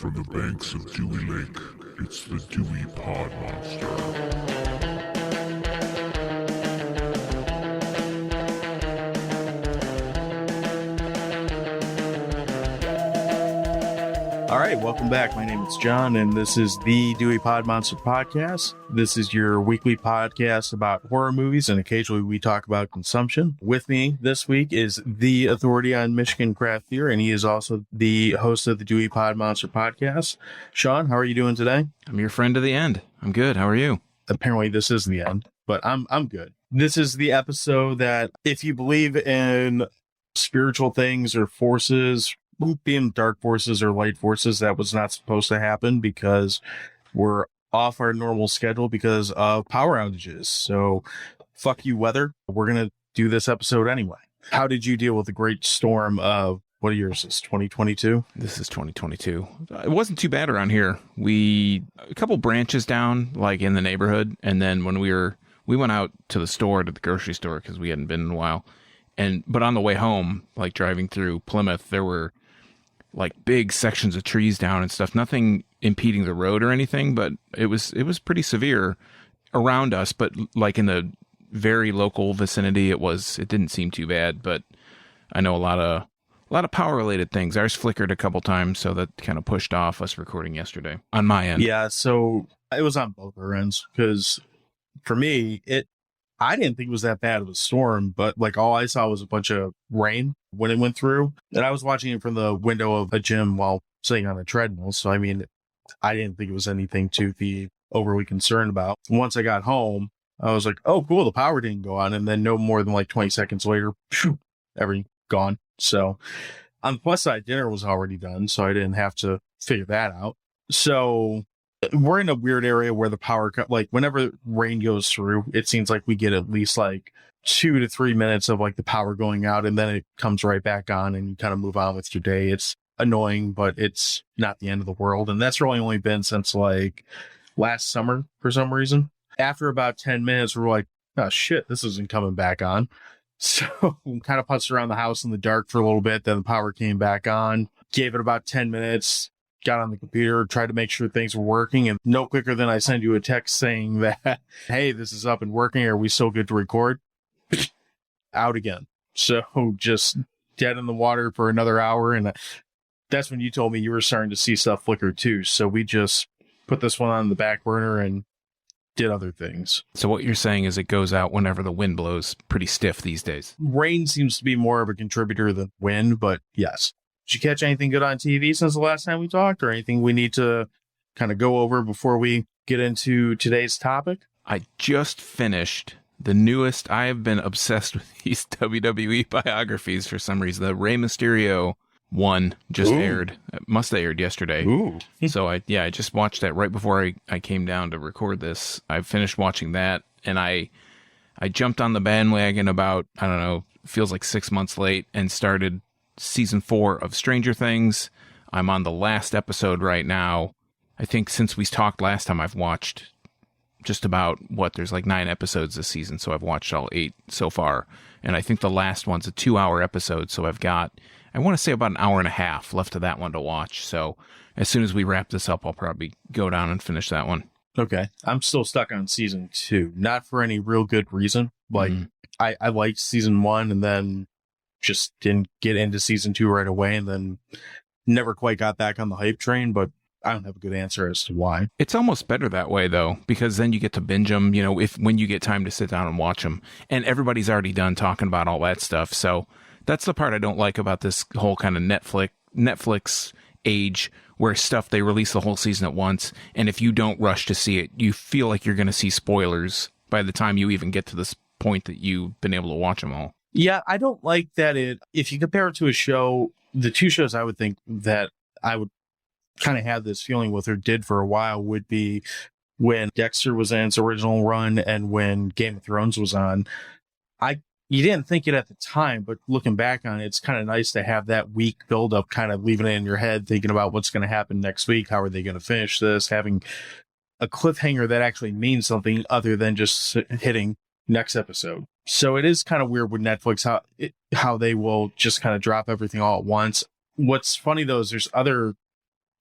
From the banks of Dewey Lake, it's the Dewey Pod Monster. All right, welcome back. My name is John, and this is the Dewey Pod Monster Podcast. This is your weekly podcast about horror movies, and occasionally we talk about consumption. With me this week is the authority on Michigan craft beer, and he is also the host of the Dewey Pod Monster Podcast. Sean, how are you doing today? I'm your friend to the end. I'm good. How are you? Apparently this is the end, but I'm good. This is the episode that if you believe in spiritual things or forces, being dark forces or light forces, that was not supposed to happen because we're off our normal schedule because of power outages. So fuck you, weather. We're going to do this episode anyway. How did you deal with the great storm of, what year is this, 2022? This is 2022. It wasn't too bad around here. A couple branches down, like in the neighborhood. And then when we went out to the store, to the grocery store, because we hadn't been in a while. But on the way home, like driving through Plymouth, there were like big sections of trees down and stuff, nothing impeding the road or anything, but it was pretty severe around us, but like in the very local vicinity, it didn't seem too bad, but I know a lot of power related things. Ours flickered a couple times, so that kind of pushed off us recording yesterday on my end. Yeah. So it was on both our ends because for me, I didn't think it was that bad of a storm, but like all I saw was a bunch of rain when it went through. And I was watching it from the window of a gym while sitting on a treadmill. So, I mean, I didn't think it was anything to be overly concerned about. Once I got home, I was like, oh, cool, the power didn't go on. And then no more than like 20 seconds later, everything gone. So on the plus side, dinner was already done, so I didn't have to figure that out. So we're in a weird area where the power cut, like whenever rain goes through, it seems like we get at least like 2 to 3 minutes of like the power going out, and then it comes right back on and you kind of move on with your day. It's annoying, but it's not the end of the world. And that's really only been since like last summer for some reason. After about 10 minutes, we're like, oh shit, this isn't coming back on. So we kind of putzed around the house in the dark for a little bit. Then the power came back on, gave it about 10 minutes. Got on the computer, tried to make sure things were working, and no quicker than I send you a text saying that, hey, this is up and working. Are we still good to record? Out again. So just dead in the water for another hour. And that's when you told me you were starting to see stuff flicker too. So we just put this one on the back burner and did other things. So what you're saying is it goes out whenever the wind blows pretty stiff these days. Rain seems to be more of a contributor than wind, but yes. Did you catch anything good on TV since the last time we talked, or anything we need to kind of go over before we get into today's topic? I just finished the newest. I have been obsessed with these WWE biographies for some reason. The Rey Mysterio one just aired. It must have aired yesterday. Ooh. So I just watched that right before I came down to record this. I finished watching that, and I jumped on the bandwagon about, I don't know, feels like 6 months late, and started season 4 of Stranger Things. I'm on the last episode right now. I think since we talked last time, I've watched just about there's like 9 episodes this season, so I've watched all 8 so far. And I think the last one's a 2-hour episode, so I've got, I want to say about an hour and a half left of that one to watch. So as soon as we wrap this up, I'll probably go down and finish that one. Okay. I'm still stuck on season 2, not for any real good reason. Like I liked season 1 and then just didn't get into season 2 right away, and then never quite got back on the hype train, but I don't have a good answer as to why. It's almost better that way though, because then you get to binge them, when you get time to sit down and watch them, and everybody's already done talking about all that stuff. So that's the part I don't like about this whole kind of Netflix age, where they release the whole season at once, and if you don't rush to see it, you feel like you're going to see spoilers by the time you even get to this point that you've been able to watch them all. Yeah, I don't like that if you compare it to a show, the 2 shows I would think that I would kind of have this feeling with, or did for a while, would be when Dexter was in its original run and when Game of Thrones was on. You didn't think it at the time, but looking back on it, it's kind of nice to have that week build-up, kind of leaving it in your head, thinking about what's going to happen next week, how are they going to finish this, having a cliffhanger that actually means something other than just hitting next episode. So it is kind of weird with Netflix how they will just kind of drop everything all at once. What's funny though is there's other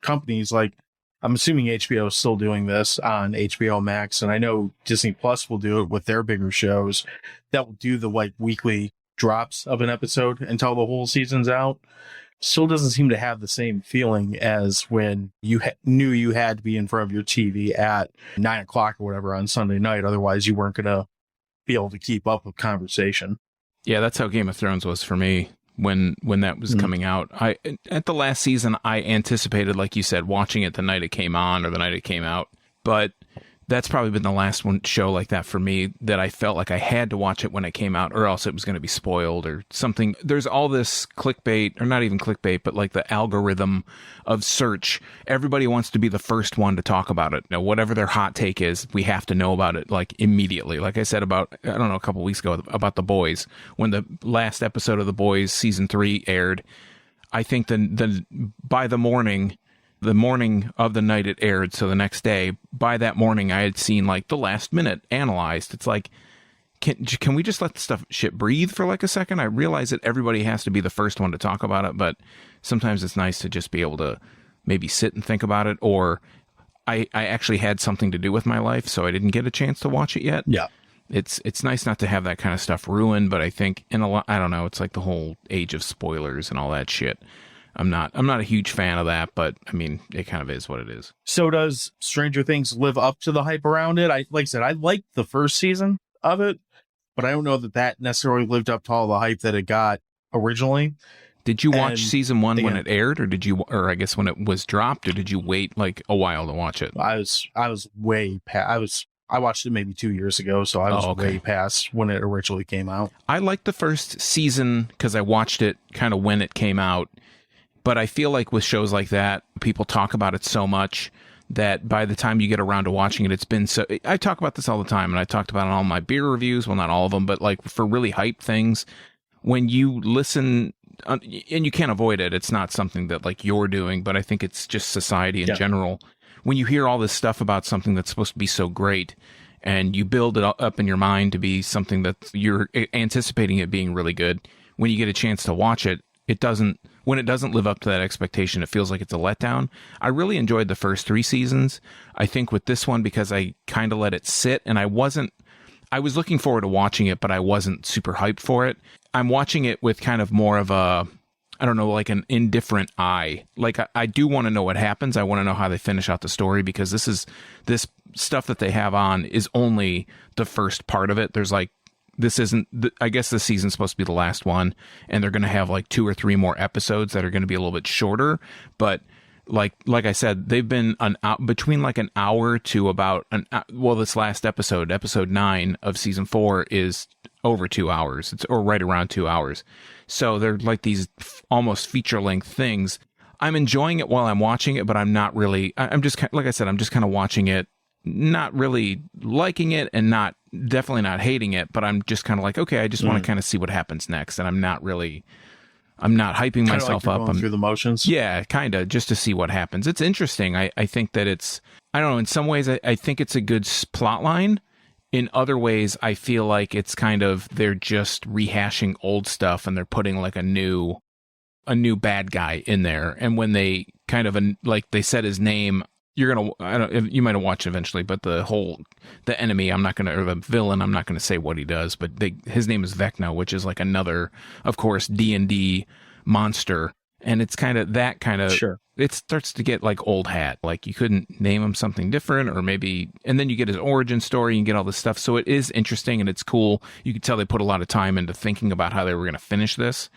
companies, like I'm assuming HBO is still doing this on HBO Max, and I know Disney Plus will do it with their bigger shows that will do the like weekly drops of an episode until the whole season's out. Still doesn't seem to have the same feeling as when you knew you had to be in front of your TV at 9 o'clock or whatever on Sunday night. Otherwise, you weren't going to be able to keep up with conversation. Yeah, that's how Game of Thrones was for me when that was coming out. At the last season, I anticipated, like you said, watching it the night it came on or the night it came out. But that's probably been the last one show like that for me that I felt like I had to watch it when it came out or else it was going to be spoiled or something. There's all this clickbait, or not even clickbait, but like the algorithm of search. Everybody wants to be the first one to talk about it. Now, whatever their hot take is, we have to know about it like immediately. Like I said about, I don't know, a couple of weeks ago about The Boys. When the last episode of The Boys season 3 aired, I think by the morning of the night it aired, so the next day, by that morning I had seen like the last minute analyzed. It's like, can we just let the shit breathe for like a second? I realize that everybody has to be the first one to talk about it, but sometimes it's nice to just be able to maybe sit and think about it. Or I actually had something to do with my life, so I didn't get a chance to watch it yet. Yeah. It's nice not to have that kind of stuff ruined, but I think I don't know, it's like the whole age of spoilers and all that shit. I'm not a huge fan of that, but I mean, it kind of is what it is. So does Stranger Things live up to the hype around it? Like I said, I liked the first season of it, but I don't know that necessarily lived up to all the hype that it got originally. Did you watch season 1 when it aired, or I guess when it was dropped, or did you wait like a while to watch it? I was way past. I watched it maybe 2 years ago, so I was way past when it originally came out. I liked the first season because I watched it kind of when it came out. But I feel like with shows like that, people talk about it so much that by the time you get around to watching it, it's been so... I talk about this all the time, and I talked about it in all my beer reviews. Well, not all of them, but like for really hype things, when you listen, and you can't avoid it, it's not something that like you're doing, but I think it's just society in general. When you hear all this stuff about something that's supposed to be so great, and you build it up in your mind to be something that you're anticipating it being really good, when you get a chance to watch it, when it doesn't live up to that expectation, it feels like it's a letdown. I really enjoyed the first 3 seasons. I think with this one, because I kind of let it sit, and I was looking forward to watching it, but I wasn't super hyped for it. I'm watching it with kind of more of a, I don't know, like an indifferent eye. Like I do want to know what happens. I want to know how they finish out the story, because this stuff that they have on is only the first part of it. There's like, I guess this season's supposed to be the last one, and they're going to have like 2 or 3 more episodes that are going to be a little bit shorter. But like I said, they've been between like an hour to about this last episode 9 of season 4 is over 2 hours. Or right around 2 hours. So they're like these almost feature length things. I'm enjoying it while I'm watching it, but I'm not really, I'm just, like I said, I'm just kind of watching it, not really liking it and definitely not hating it, but I'm just kind of like, okay, I just want to kind of see what happens next. And I'm not hyping kinda myself like up. I'm through the motions. Yeah, kind of, just to see what happens. It's interesting. I think that I don't know, in some ways, I think it's a good plot line. In other ways, I feel like it's kind of, they're just rehashing old stuff and they're putting like a new bad guy in there. And when they kind of, like they said his name, you might have watched it eventually, but the enemy, or the villain, I'm not going to say what he does, but his name is Vecna, which is like another, of course, D&D monster. And it's kind of that kind of, sure. It starts to get like old hat. Like you couldn't name him something different, or maybe, and then you get his origin story and get all this stuff. So it is interesting and it's cool. You can tell they put a lot of time into thinking about how they were going to finish this.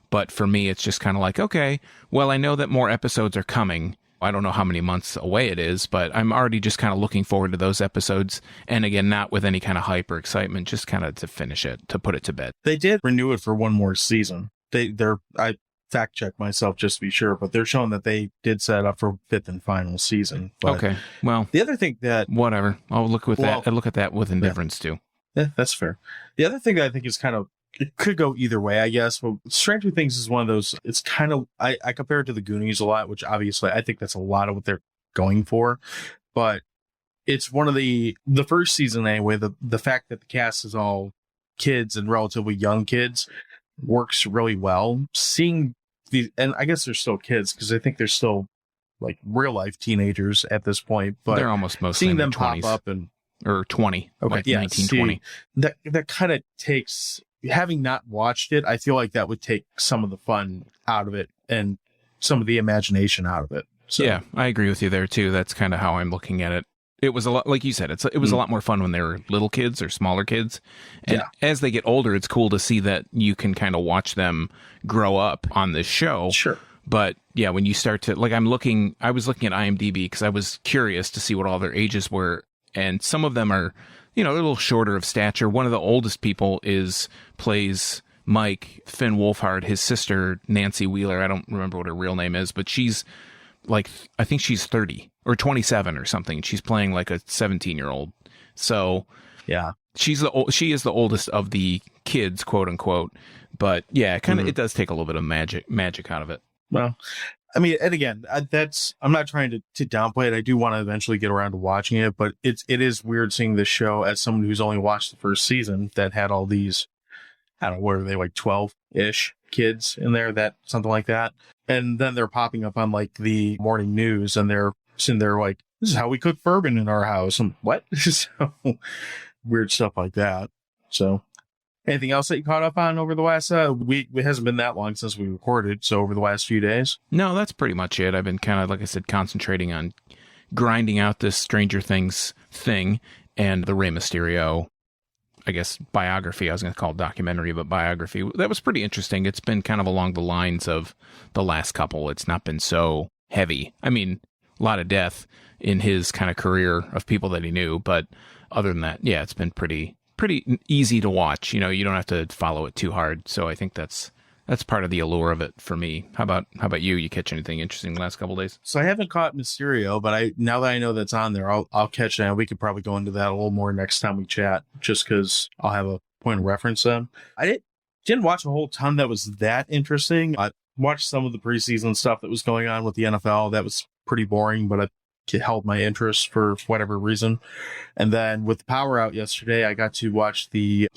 But for me, it's just kind of like, okay, well, I know that more episodes are coming. I don't know how many months away it is, but I'm already just kind of looking forward to those episodes. And again, not with any kind of hype or excitement, just kind of to finish it, to put it to bed. They did renew it for one more season. I fact checked myself just to be sure, but they're showing that they did set it up for 5th and final season. But okay. Well, the other thing that whatever, I'll look at that with indifference too. Yeah, that's fair. The other thing that I think is kind of, it could go either way, I guess. But Stranger Things is one of those, it's kind of, I compare it to the Goonies a lot, which obviously I think that's a lot of what they're going for. But it's one of the first season anyway, the fact that the cast is all kids and relatively young kids works really well. Seeing and I guess they're still kids because I think they're still like real life teenagers at this point, but they're almost mostly seeing in their them 20s. pop up and or 20, okay, like yeah, 1920. That kind of takes, having not watched it, I feel like that would take some of the fun out of it and some of the imagination out of it. So, Yeah, I agree with you there too. That's kind of how I'm looking at it. It was a lot, like you said, it was a lot more fun when they were little kids or smaller kids. And as they get older, it's cool to see that you can kind of watch them grow up on this show. Sure. But yeah, when you start to, like, I was looking at IMDb because I was curious to see what all their ages were. And some of them are, they're a little shorter of stature. One of the oldest people plays Mike, Finn Wolfhard. His sister, Nancy Wheeler, I don't remember what her real name is, but she's like, I think she's 30 or 27 or something. She's playing like a 17-year-old. So yeah, she is the oldest of the kids, quote unquote. But yeah, it does take a little bit of magic out of it. Well, I mean, and again, I'm not trying to downplay it. I do want to eventually get around to watching it, but it is weird seeing this show as someone who's only watched the first season that had all these, I don't know, what are they, like 12-ish kids in there, that something like that. And then they're popping up on like the morning news and they're sitting there like, this is how we cook bourbon in our house. And what? So weird stuff like that. So anything else that you caught up on over the last week? It hasn't been that long since we recorded. So over the last few days. No, that's pretty much it. I've been kind of, like I said, concentrating on grinding out this Stranger Things thing and the Rey Mysterio, I guess, biography. I was going to call it documentary, but biography. That was pretty interesting. It's been kind of along the lines of the last couple. It's not been so heavy. I mean, a lot of death in his kind of career of people that he knew. But other than that, yeah, it's been pretty easy to watch. You don't have to follow it too hard. So I think that's part of the allure of it for me. How about you? You catch anything interesting the last couple of days? So I haven't caught Mysterio, but now that I know that's on there, I'll catch that. We could probably go into that a little more next time we chat, just because I'll have a point of reference then. I didn't watch a whole ton that was that interesting. I watched some of the preseason stuff that was going on with the NFL. That was pretty boring, but it held my interest for whatever reason. And then with the power out yesterday, I got to watch the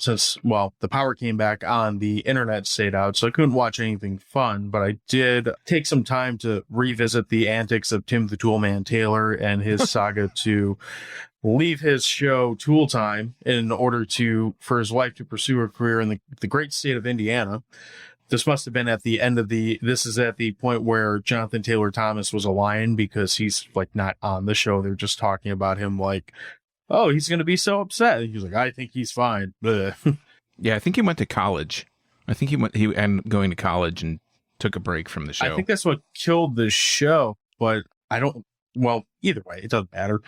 power came back on, the internet stayed out, so I couldn't watch anything fun, but I did take some time to revisit the antics of Tim the Toolman Taylor and his saga to leave his show Tool Time in order for his wife to pursue her career in the great state of Indiana. This must have been at the end of this is at the point where Jonathan Taylor Thomas was a lion, because he's like not on the show. They're just talking about him like, oh, he's going to be so upset. He's like, I think he's fine. Yeah, I think he went to college. I think he ended going to college and took a break from the show. I think that's what killed the show, but either way, it doesn't matter.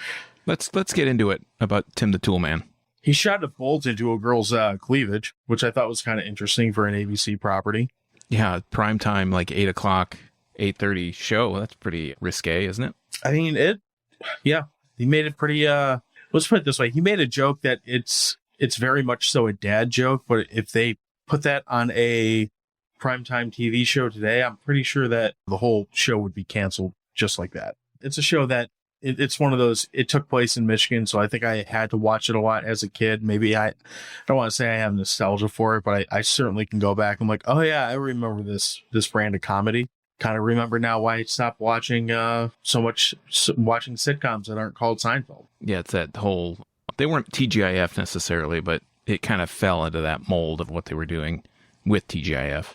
Let's get into it about Tim the Toolman. He shot a bolt into a girl's cleavage, which I thought was kind of interesting for an ABC property. Yeah, primetime, like 8 o'clock, 8:30 show. That's pretty risque, isn't it? I mean, he made it pretty, let's put it this way. He made a joke that it's very much so a dad joke, but if they put that on a primetime TV show today, I'm pretty sure that the whole show would be canceled just like that. It's a show that it's one of those, it took place in Michigan, so I think I had to watch it a lot as a kid. Maybe I don't want to say I have nostalgia for it, but I certainly can go back. I'm like, oh yeah, I remember this brand of comedy. Kind of remember now why I stopped watching watching sitcoms that aren't called Seinfeld. Yeah, it's that whole, they weren't TGIF necessarily, but it kind of fell into that mold of what they were doing with TGIF.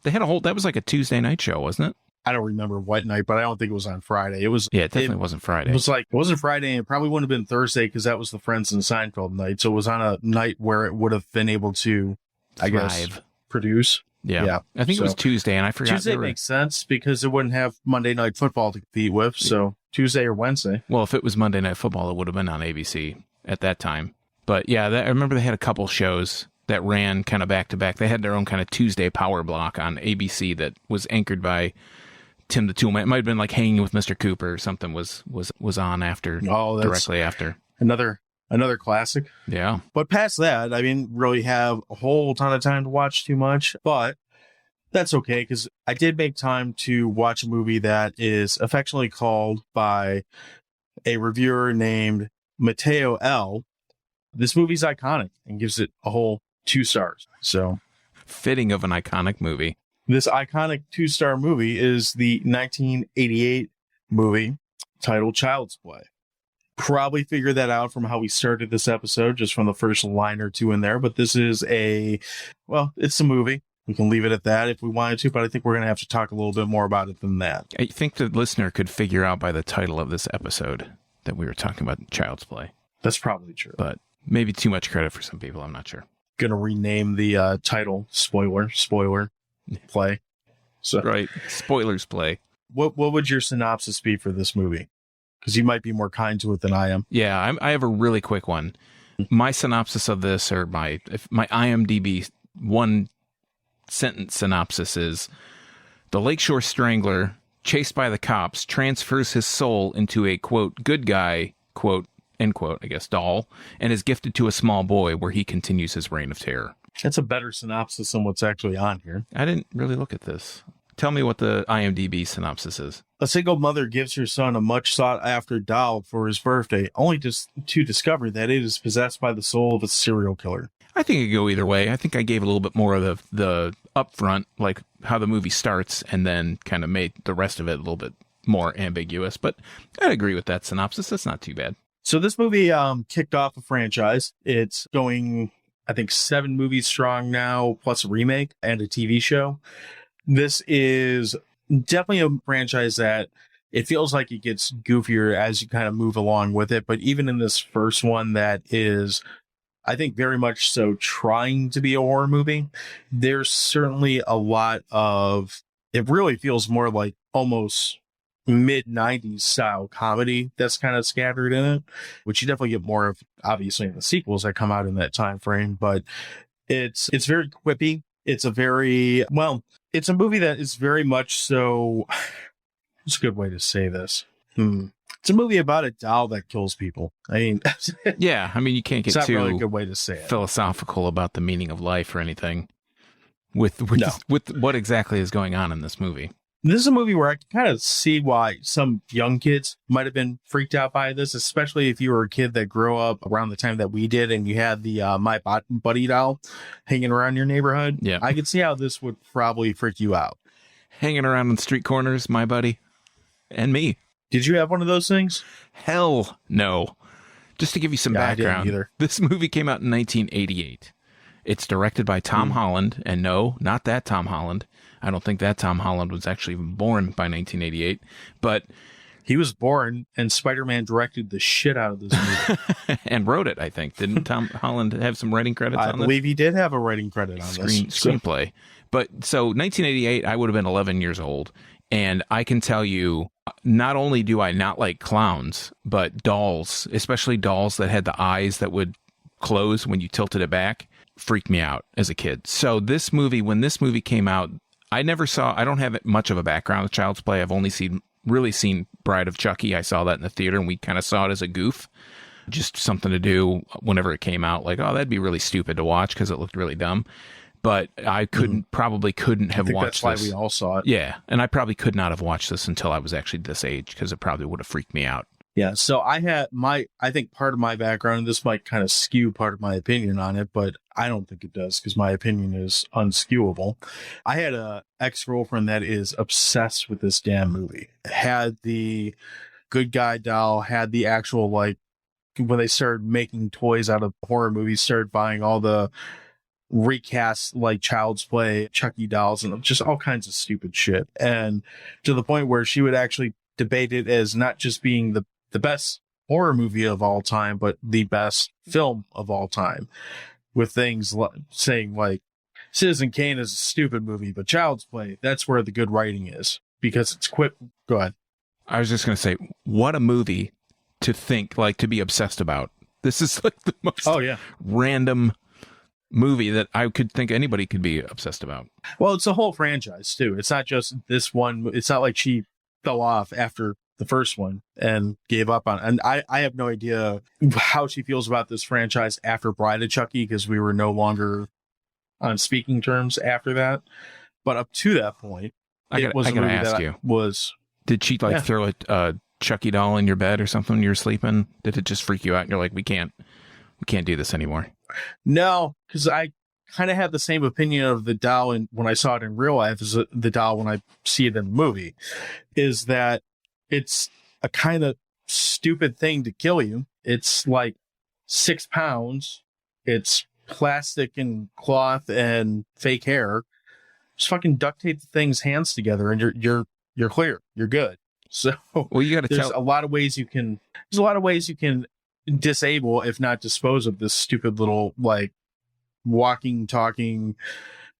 They had that was like a Tuesday night show, wasn't it? I don't remember what night, but I don't think it was on Friday. It definitely wasn't Friday. It wasn't Friday, and it probably wouldn't have been Thursday, because that was the Friends and Seinfeld night. So it was on a night where it would have been able to, I guess, produce. Yeah. I think it was Tuesday, and I forgot. Tuesday makes sense because it wouldn't have Monday Night Football to compete with. So Tuesday or Wednesday. Well, if it was Monday Night Football, it would have been on ABC at that time. But yeah, I remember they had a couple shows that ran kind of back to back. They had their own kind of Tuesday power block on ABC that was anchored by Tim the Toolman. It might have been like Hanging with Mr. Cooper or something was on after. Oh, directly after. Another classic. Yeah. But past that, I didn't really have a whole ton of time to watch too much, but that's okay, because I did make time to watch a movie that is affectionately called by a reviewer named Mateo L. This movie's iconic and gives it a whole 2 stars. So fitting of an iconic movie. This iconic 2-star movie is the 1988 movie titled Child's Play. Probably figured that out from how we started this episode, just from the first line or two in there. But this is it's a movie. We can leave it at that if we wanted to, but I think we're going to have to talk a little bit more about it than that. I think the listener could figure out by the title of this episode that we were talking about Child's Play. That's probably true. But maybe too much credit for some people. I'm not sure. Going to rename the title spoiler play. So right. Spoilers play. What would your synopsis be for this movie? Because you might be more kind to it than I am. Yeah, I have a really quick one. My synopsis of this, or my IMDb one sentence synopsis is: the Lakeshore Strangler, chased by the cops, transfers his soul into a, quote, good guy, quote, end quote, I guess, doll, and is gifted to a small boy where he continues his reign of terror. That's a better synopsis than what's actually on here. I didn't really look at this. Tell me what the IMDb synopsis is. A single mother gives her son a much sought after doll for his birthday, only to discover that it is possessed by the soul of a serial killer. I think it could go either way. I think I gave a little bit more of the upfront, like how the movie starts, and then kind of made the rest of it a little bit more ambiguous. But I'd agree with that synopsis. That's not too bad. So this movie kicked off a franchise. It's going, I think, 7 movies strong now, plus a remake and a TV show. This is definitely a franchise that it feels like it gets goofier as you kind of move along with it. But even in this first one that is, I think, very much so trying to be a horror movie, there's certainly a lot of, it really feels more like almost mid-90s style comedy that's kind of scattered in it, which you definitely get more of, obviously, in the sequels that come out in that time frame. But it's very quippy. It's it's a movie that is very much so, it's a good way to say this. It's a movie about a doll that kills people. I mean, yeah, I mean, you can't get it's too not really a good way to say it. Philosophical about the meaning of life or anything with what exactly is going on in this movie. This is a movie where I can kind of see why some young kids might have been freaked out by this, especially if you were a kid that grew up around the time that we did and you had the My Buddy doll hanging around your neighborhood. Yeah. I could see how this would probably freak you out. Hanging around on street corners, My Buddy, and me. Did you have one of those things? Hell no. Just to give you some background, I didn't either. This movie came out in 1988. It's directed by Tom Holland, and no, not that Tom Holland. I don't think that Tom Holland was actually even born by 1988, but he was born, and Spider-Man directed the shit out of this movie. And wrote it, I think. Didn't Tom Holland have some writing credits on this? I believe he did have a writing credit on this. Screenplay. But so 1988, I would have been 11 years old, and I can tell you, not only do I not like clowns, but dolls, especially dolls that had the eyes that would close when you tilted it back, freaked me out as a kid. So this movie, when this movie came out, I don't have much of a background with Child's Play. I've only really seen Bride of Chucky. I saw that in the theater, and we kind of saw it as a goof, just something to do whenever it came out. Like, oh, that'd be really stupid to watch because it looked really dumb. But I probably couldn't have watched this. That's why we all saw it. Yeah, and I probably could not have watched this until I was actually this age because it probably would have freaked me out. Yeah, so I think part of my background, and this might kind of skew part of my opinion on it, but I don't think it does because my opinion is unskewable. I had a ex-girlfriend that is obsessed with this damn movie. Had the good guy doll, had the actual, like, when they started making toys out of horror movies, started buying all the recast, like, Child's Play, Chucky dolls, and just all kinds of stupid shit. And to the point where she would actually debate it as not just being the best horror movie of all time, but the best film of all time, with things saying like Citizen Kane is a stupid movie, but Child's Play, that's where the good writing is because it's quick. Go ahead. I was just going to say, what a movie to think, like, to be obsessed about. This is like the most random movie that I could think anybody could be obsessed about. Well, it's a whole franchise too. It's not just this one. It's not like she fell off after the first one and gave up on it. And I have no idea how she feels about this franchise after Bride of Chucky, because we were no longer on speaking terms after that. But up to that point, I gotta ask you, did she throw a Chucky doll in your bed or something when you were sleeping? Did it just freak you out and you're like, we can't do this anymore? No, because I kind of had the same opinion of the doll when I saw it in real life as the doll when I see it in the movie, is that it's a kind of stupid thing to kill you. It's like 6 pounds. It's plastic and cloth and fake hair. Just fucking duct tape the thing's hands together, and you're clear. You're good. So Well, you got to there's tell. a lot of ways you can. There's a lot of ways you can disable, if not dispose of, this stupid little like walking, talking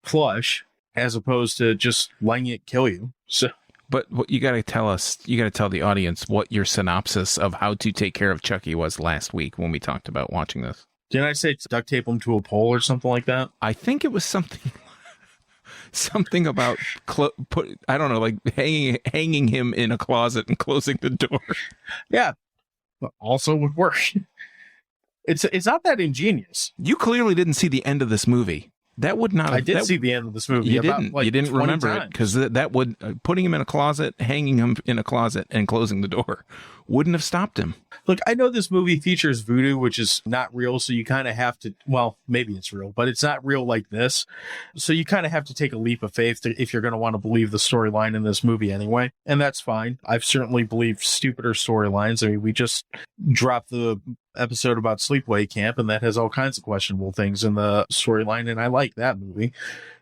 plush, as opposed to just letting it kill you. So. But what you got to tell us, you got to tell the audience what your synopsis of how to take care of Chucky was last week when we talked about watching this. Didn't I say duct tape him to a pole or something like that? I think it was something about I don't know, like hanging him in a closet and closing the door. Yeah, but also would work. It's not that ingenious. You clearly didn't see the end of this movie. That would not. I did see the end of this movie. You about, didn't. Like, you didn't 20 remember times. it because that would putting him in a closet, hanging him in a closet, and closing the door wouldn't have stopped him. Look, I know this movie features voodoo, which is not real, so you kind of have to. Well, maybe it's real, but it's not real like this. So you kind of have to take a leap of faith if you're going to want to believe the storyline in this movie anyway, and that's fine. I've certainly believed stupider storylines. I mean, we just dropped the episode about sleepaway camp, and that has all kinds of questionable things in the storyline, and I like that movie.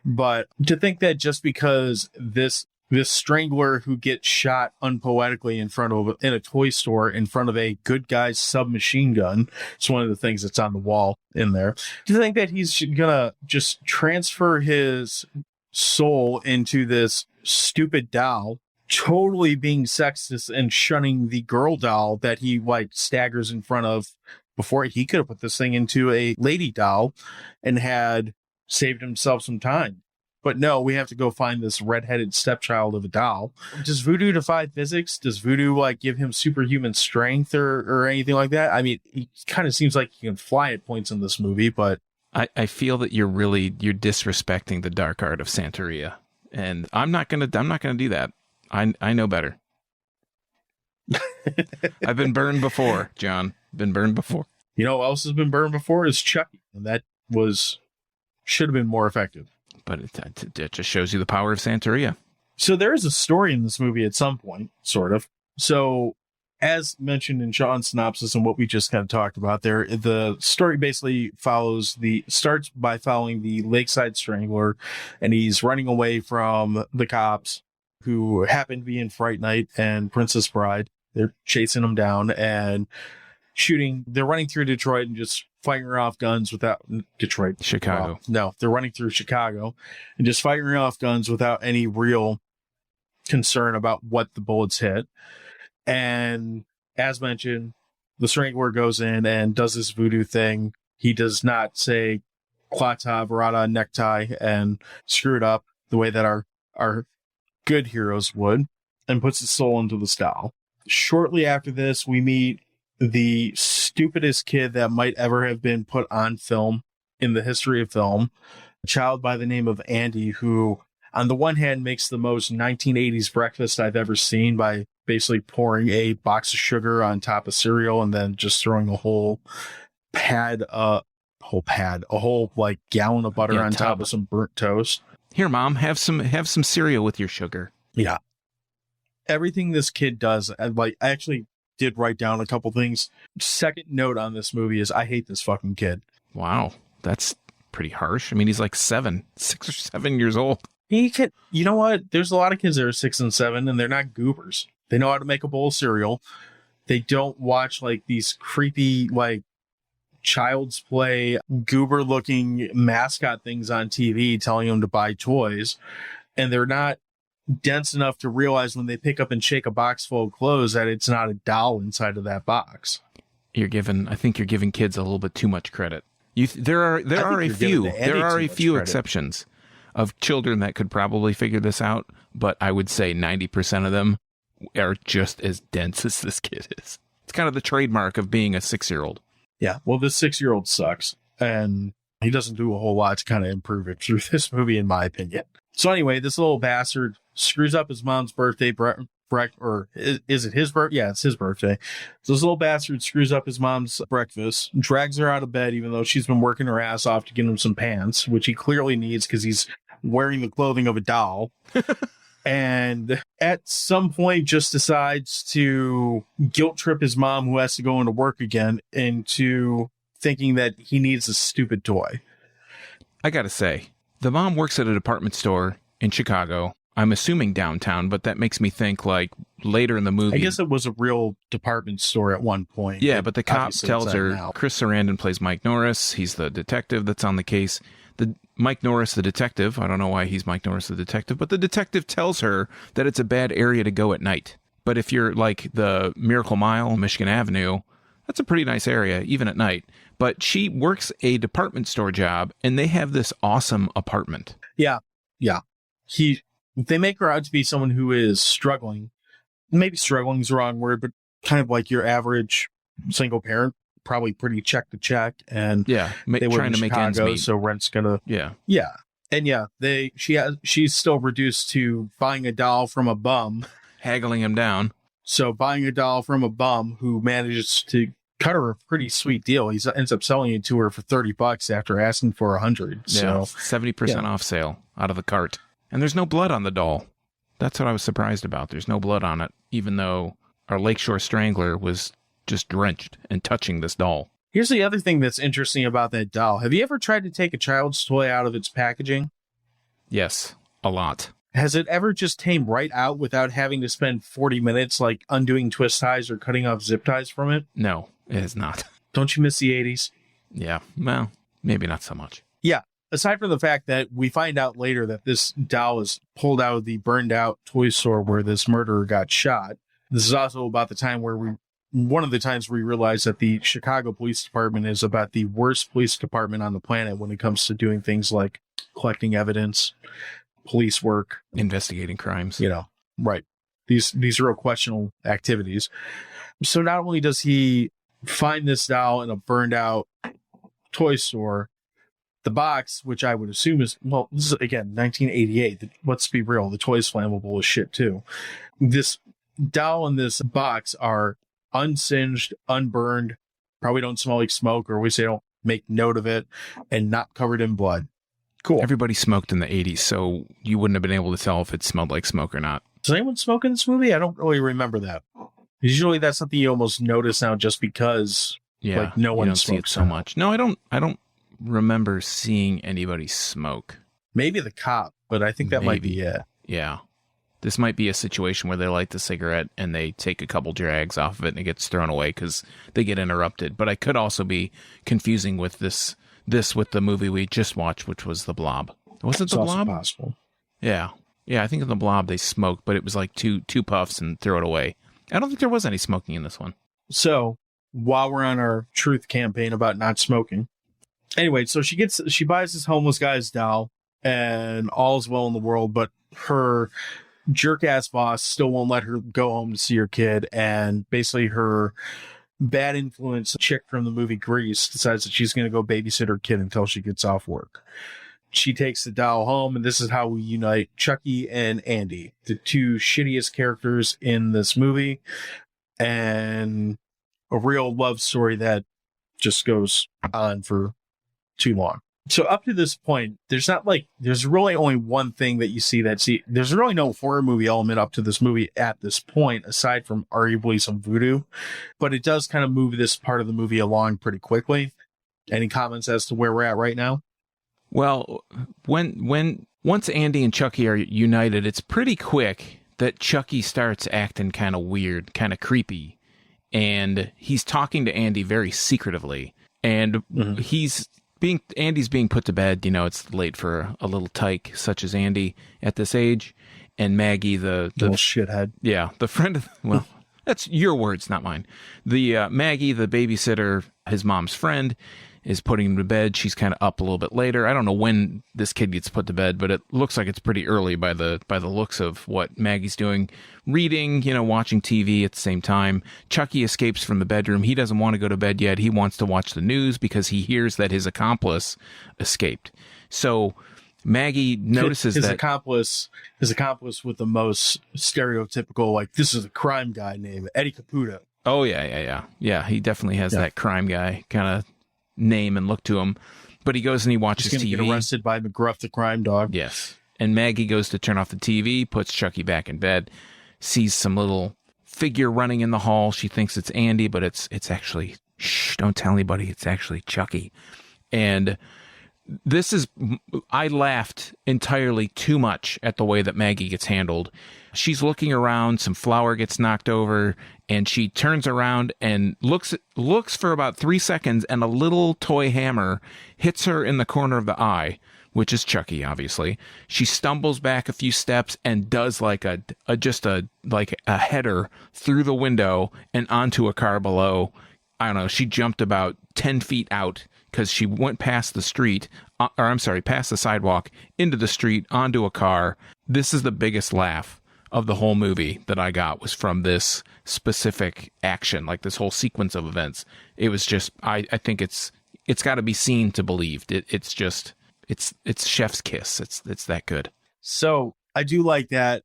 But to think that just because this strangler who gets shot unpoetically in a toy store in front of a good guy's submachine gun, it's one of the things that's on the wall in there, to think that he's gonna just transfer his soul into this stupid doll, totally being sexist and shunning the girl doll that he like staggers in front of, before he could have put this thing into a lady doll and had saved himself some time. But no, we have to go find this redheaded stepchild of a doll. Does voodoo defy physics? Does voodoo like give him superhuman strength or anything like that? I mean, he kind of seems like he can fly at points in this movie, but I feel that you're disrespecting the dark art of Santeria, and I'm not gonna do that. I know better. I've been burned before, John. Been burned before. You know what else has been burned before is Chucky, and that should have been more effective. But it just shows you the power of Santeria. So there is a story in this movie at some point, sort of. So as mentioned in Sean's synopsis and what we just kind of talked about there, the story basically starts by following the Lakeside Strangler, and he's running away from the cops who happen to be in Fright Night and Princess Bride. They're chasing him down and shooting. They're running through Detroit and just firing off guns without Chicago. No, they're running through Chicago and just firing off guns without any real concern about what the bullets hit. And as mentioned, the Strangler goes in and does this voodoo thing. He does not say Klata, Verata, necktie, and screw it up the way that our good heroes would, and puts his soul into the doll. Shortly after this, we meet the stupidest kid that might ever have been put on film in the history of film, a child by the name of Andy, who on the one hand makes the most 1980s breakfast I've ever seen by basically pouring a box of sugar on top of cereal and then just throwing a whole like gallon of butter on top of some burnt toast. Here, Mom, have some cereal with your sugar. Yeah. Everything this kid does, I actually did write down a couple things. Second note on this movie is I hate this fucking kid. Wow, that's pretty harsh. I mean, he's like 6 or 7 years old. You know what? There's a lot of kids that are 6 and 7, and they're not goobers. They know how to make a bowl of cereal. They don't watch like these creepy, like Child's Play, goober looking mascot things on TV telling them to buy toys. And they're not dense enough to realize when they pick up and shake a box full of clothes that it's not a doll inside of that box. I think you're giving kids a little bit too much credit. There are a few exceptions of children that could probably figure this out, but I would say 90% of them are just as dense as this kid is. It's kind of the trademark of being a 6-year-old. Yeah, well, this 6-year-old sucks, and he doesn't do a whole lot to kind of improve it through this movie, in my opinion. So anyway, this little bastard screws up his mom's birthday, or is it his birthday? Yeah, it's his birthday. So this little bastard screws up his mom's breakfast, drags her out of bed, even though she's been working her ass off to get him some pants, which he clearly needs because he's wearing the clothing of a doll. And at some point just decides to guilt trip his mom, who has to go into work again, into thinking that he needs a stupid toy. I gotta say, the mom works at a department store in Chicago. I'm assuming downtown, but that makes me think like later in the movie. I guess it was a real department store at one point. Yeah, but the cop tells her, Chris Sarandon plays Mike Norris. He's the detective that's on the case. Mike Norris, the detective, I don't know why he's Mike Norris, the detective, but the detective tells her that it's a bad area to go at night. But if you're like the Miracle Mile, Michigan Avenue, that's a pretty nice area, even at night. But she works a department store job, and they have this awesome apartment. Yeah. They make her out to be someone who is struggling. Maybe struggling is the wrong word, but kind of like your average single parent, probably pretty check to check. And yeah, they were trying in to make Chicago, ends meet. So rent's gonna yeah. And yeah, she's still reduced to buying a doll from a bum, haggling him down. So buying a doll from a bum who manages to cut her a pretty sweet deal. He ends up selling it to her for $30 after asking for $100. Yeah, so 70% off sale out of the cart. And there's no blood on the doll. That's what I was surprised about. There's no blood on it, even though our Lakeshore Strangler was just drenched and touching this doll. Here's the other thing that's interesting about that doll. Have you ever tried to take a child's toy out of its packaging? Yes, a lot. Has it ever just came right out without having to spend 40 minutes like undoing twist ties or cutting off zip ties from it? No, it has not. Don't you miss the 80s? Yeah, well, maybe not so much. Yeah. Aside from the fact that we find out later that this doll is pulled out of the burned out toy store where this murderer got shot. This is also about the time where one of the times we realize that the Chicago Police Department is about the worst police department on the planet when it comes to doing things like collecting evidence, police work, investigating crimes. Right. These are real questionable activities. So not only does he find this doll in a burned out toy store, the box, which I would assume is, well, this is, again, 1988. Let's be real. The toy's flammable as shit, too. This doll and this box are unsinged, unburned, probably don't smell like smoke, or at least they don't make note of it, and not covered in blood. Cool. Everybody smoked in the 80s, so you wouldn't have been able to tell if it smelled like smoke or not. Does anyone smoke in this movie? I don't really remember that. Usually that's something you almost notice now just because like no one smokes see it so much. No, I don't remember seeing anybody smoke. Maybe the cop, but I think that might be it. Yeah. This might be a situation where they light the cigarette and they take a couple drags off of it and it gets thrown away because they get interrupted. But I could also be confusing with this with the movie we just watched, which was The Blob. Was it The Blob? Also possible. Yeah. Yeah, I think in The Blob they smoked, but it was like two puffs and throw it away. I don't think there was any smoking in this one. So while we're on our truth campaign about not smoking, anyway, so she buys this homeless guy's doll and all's well in the world, but her jerk-ass boss still won't let her go home to see her kid, and basically her bad influence chick from the movie Grease decides that she's going to go babysit her kid until she gets off work. She takes the doll home, and this is how we unite Chucky and Andy, the two shittiest characters in this movie, and a real love story that just goes on for too long. So up to this point, there's really only one thing that you see there's really no horror movie element up to this movie at this point, aside from arguably some voodoo, but it does kind of move this part of the movie along pretty quickly. Any comments as to where we're at right now? Well, once Andy and Chucky are united, it's pretty quick that Chucky starts acting kind of weird, kind of creepy, and he's talking to Andy very secretively, and Andy's being put to bed. It's late for a little tyke such as Andy at this age. And Maggie, the little shithead. Yeah, the friend of, well, that's your words, not mine. The Maggie, the babysitter, his mom's friend, is putting him to bed. She's kind of up a little bit later. I don't know when this kid gets put to bed, but it looks like it's pretty early by the looks of what Maggie's doing. Reading, watching TV at the same time. Chucky escapes from the bedroom. He doesn't want to go to bed yet. He wants to watch the news because he hears that his accomplice escaped. So Maggie notices his accomplice with the most stereotypical, like, this is a crime guy named Eddie Caputo. Oh, yeah. Yeah, he definitely has that crime guy kind of name and look to him. But he goes and he watches TV. Get arrested by McGruff the crime dog. Yes. And Maggie goes to turn off the TV, puts Chucky back in bed, sees some little figure running in the hall. She thinks it's Andy, but it's actually, shh, don't tell anybody, it's actually Chucky. And I laughed entirely too much at the way that Maggie gets handled. She's looking around, some flour gets knocked over, and she turns around and looks for about 3 seconds, and a little toy hammer hits her in the corner of the eye, which is Chucky, obviously. She stumbles back a few steps and does like a header through the window and onto a car below. I don't know. She jumped about 10 feet out because she went past the past the sidewalk, into the street, onto a car. This is the biggest laugh of the whole movie that I got, was from this specific action, like this whole sequence of events. It was just, I think it's got to be seen to believed. It's chef's kiss. It's that good. So I do like that.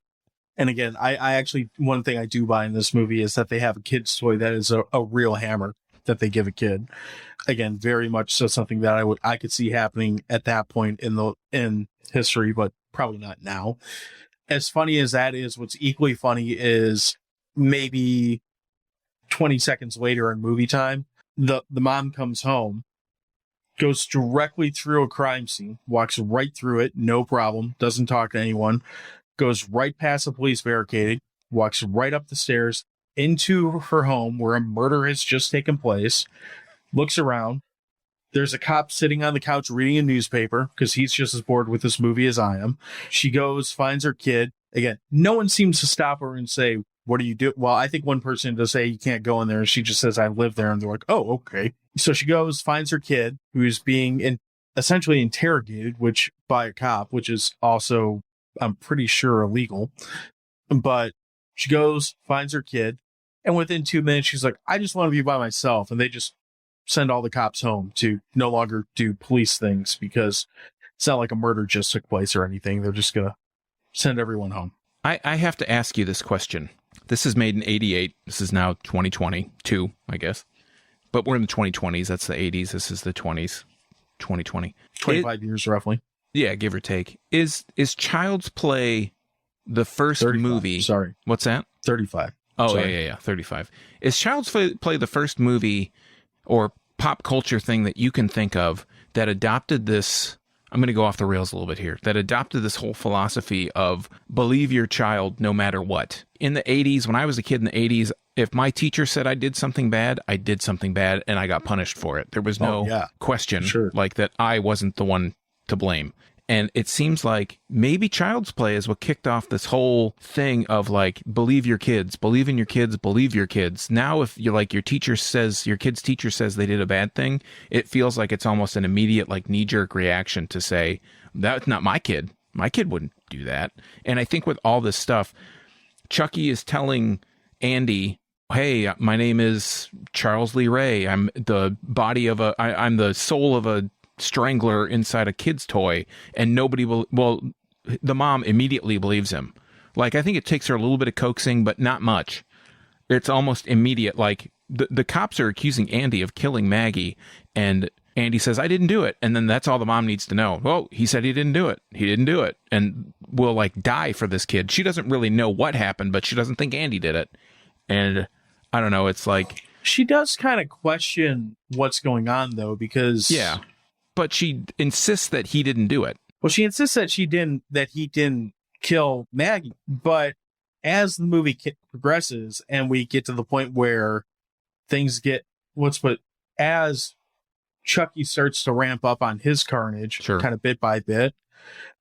And again, I actually, one thing I do buy in this movie is that they have a kid's toy that is a real hammer that they give a kid. Again, very much so something that I could see happening at that point in history, but probably not now. As funny as that is, what's equally funny is maybe 20 seconds later in movie time, the mom comes home, goes directly through a crime scene, walks right through it, no problem, doesn't talk to anyone, goes right past the police barricade, walks right up the stairs into her home where a murder has just taken place, looks around. There's a cop sitting on the couch reading a newspaper because he's just as bored with this movie as I am. She goes, finds her kid. Again, no one seems to stop her and say, what do you do? Well, I think one person does say you can't go in there, and she just says, I live there. And they're like, oh, okay. So she goes, finds her kid, who's being essentially interrogated, by a cop, which is also, I'm pretty sure, illegal. But she goes, finds her kid, and within 2 minutes, she's like, I just want to be by myself. And they just send all the cops home to no longer do police things because it's not like a murder just took place or anything. They're just going to send everyone home. I have to ask you this question. This is made in 88. This is now 2022, I guess. But we're in the 2020s. That's the 80s. This is the 20s. 2020. 25 years, roughly. Yeah, give or take. Is Child's Play the first 35, movie? Sorry. What's that? 35. Oh, Sorry. yeah. 35. Is Child's Play the first movie or pop culture thing that you can think of that adopted this? I'm going to go off the rails a little bit here. That adopted this whole philosophy of believe your child no matter what. In the 80s, when I was a kid in the 80s, if my teacher said I did something bad, I did something bad and I got punished for it. There was no question like that I wasn't the one to blame. And it seems like maybe Child's Play is what kicked off this whole thing of like, believe your kids, believe in your kids, believe your kids. Now, if you're like your kid's teacher says they did a bad thing, it feels like it's almost an immediate like knee-jerk reaction to say, that's not my kid. My kid wouldn't do that. And I think with all this stuff, Chucky is telling Andy, hey, my name is Charles Lee Ray. I'm the I'm the soul of a strangler inside a kid's toy, and nobody will. Well, the mom immediately believes him. Like, I think it takes her a little bit of coaxing, but not much. It's almost immediate. Like the cops are accusing Andy of killing Maggie, and Andy says, I didn't do it. And then that's all the mom needs to know. Well, he said he didn't do it. He didn't do it. And will like die for this kid. She doesn't really know what happened, but she doesn't think Andy did it. And I don't know. It's like, she does kind of question what's going on though, because but she insists that he didn't do it. Well, she insists that he didn't kill Maggie. But as the movie progresses and we get to the point where things get, as Chucky starts to ramp up on his carnage, kind of bit by bit,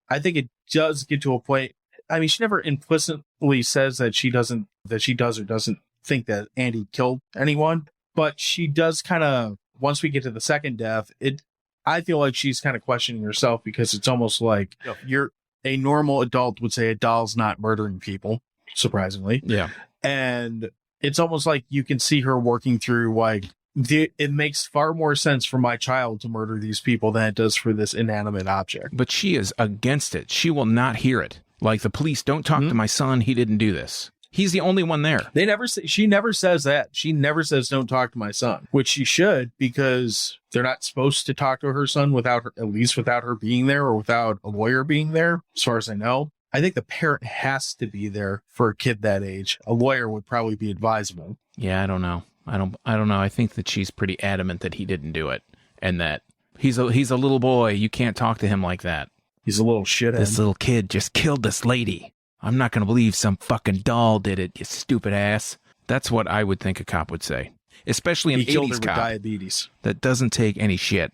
I think it does get to a point. I mean, she never implicitly says that she does or doesn't think that Andy killed anyone, but she does kind of, once we get to the second death, I feel like she's kind of questioning herself, because it's almost like a normal adult would say a doll's not murdering people, surprisingly. Yeah. And it's almost like you can see her working through like, it makes far more sense for my child to murder these people than it does for this inanimate object. But she is against it. She will not hear it. Like, the police don't talk to my son. He didn't do this. He's the only one there. They never say, she never says that. She never says, don't talk to my son, which she should, because they're not supposed to talk to her son without her, at least without her being there or without a lawyer being there, as far as I know. I think the parent has to be there for a kid that age. A lawyer would probably be advisable. Yeah, I don't know. I don't know. I think that she's pretty adamant that he didn't do it, and that he's a little boy. You can't talk to him like that. He's a little shithead. This little kid just killed this lady. I'm not going to believe some fucking doll did it, you stupid ass. That's what I would think a cop would say, especially an 80s killed her with cop diabetes. that doesn't take any shit.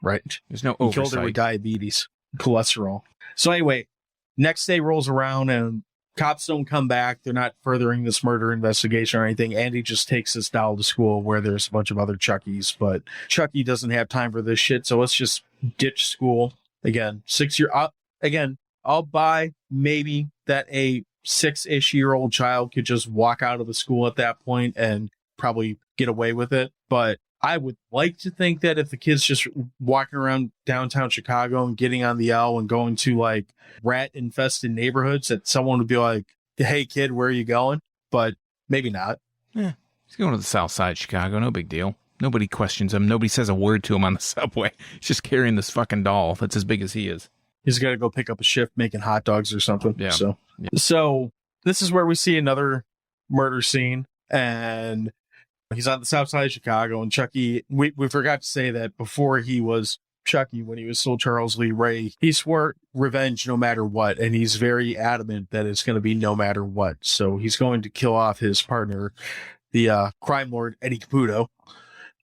Right. There's no He oversight. killed her with diabetes, cholesterol. So anyway, next day rolls around and cops don't come back. They're not furthering this murder investigation or anything. Andy just takes this doll to school where there's a bunch of other Chuckies, but Chucky doesn't have time for this shit. So let's just ditch school. Again, 6 year, again, I'll buy maybe that a 6-ish-year-old child could just walk out of the school at that point and probably get away with it. But I would like to think that if the kid's just walking around downtown Chicago and getting on the L and going to like rat infested neighborhoods, that someone would be like, hey kid, where are you going? But maybe not. Yeah, he's going to the south side of Chicago. No big deal. Nobody questions him. Nobody says a word to him on the subway. He's just carrying this fucking doll that's as big as he is. He's got to go pick up a shift making hot dogs or something. Yeah. So this is where we see another murder scene, and he's on the south side of Chicago, and Chucky, we forgot to say that before he was Chucky, when he was still Charles Lee Ray, he swore revenge no matter what, and he's very adamant that it's going to be no matter what. So he's going to kill off his partner, the crime lord Eddie Caputo.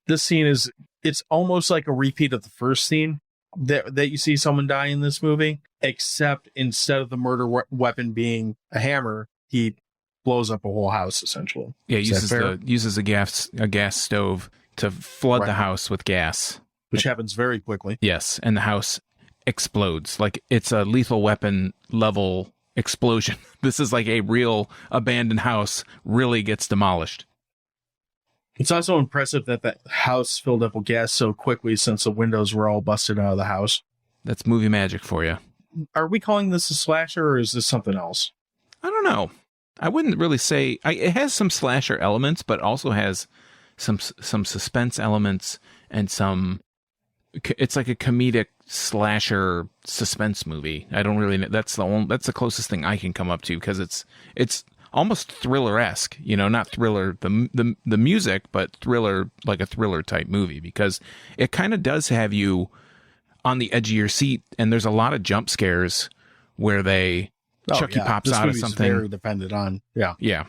This scene it's almost like a repeat of the first scene that you see someone die in this movie, except instead of the murder weapon being a hammer, he blows up a whole house essentially. Yeah, uses a gas stove to flood the house with gas, which happens very quickly. Yes, and the house explodes like it's a Lethal Weapon level explosion. This is like a real abandoned house really gets demolished. It's also impressive that the house filled up with gas so quickly since the windows were all busted out of the house. That's movie magic for you. Are we calling this a slasher or is this something else? I don't know. I wouldn't really say... it has some slasher elements, but also has some suspense elements and some... It's like a comedic slasher suspense movie. I don't really know. That's the closest thing I can come up to, because it's almost thriller-esque, not thriller, the music, but thriller, like a thriller type movie, because it kind of does have you on the edge of your seat, and there's a lot of jump scares where Chucky pops out of something. Very dependent on, yeah.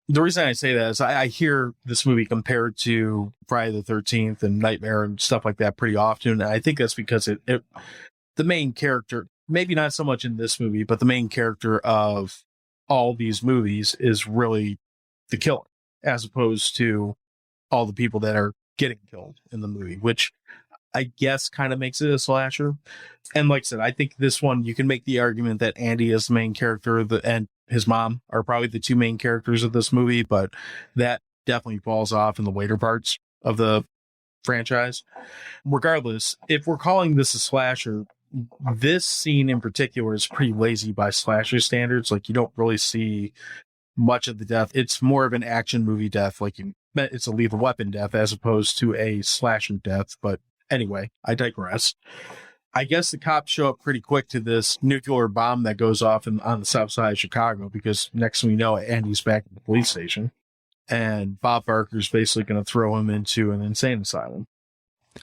The reason I say that is I hear this movie compared to Friday the 13th and Nightmare and stuff like that pretty often, and I think that's because the main character, maybe not so much in this movie, but the main character of all these movies is really the killer, as opposed to all the people that are getting killed in the movie, which I guess kind of makes it a slasher. And like I said, I think this one, you can make the argument that Andy is the main character and his mom are probably the two main characters of this movie, but that definitely falls off in the later parts of the franchise. Regardless, if we're calling this a slasher, this scene in particular is pretty lazy by slasher standards. Like, you don't really see much of the death. It's more of an action movie death. Like, it's a Lethal Weapon death as opposed to a slasher death. But anyway, I digress. I guess the cops show up pretty quick to this nuclear bomb that goes off on the south side of Chicago, because next thing we know, Andy's back at the police station, and Bob Barker's basically going to throw him into an insane asylum,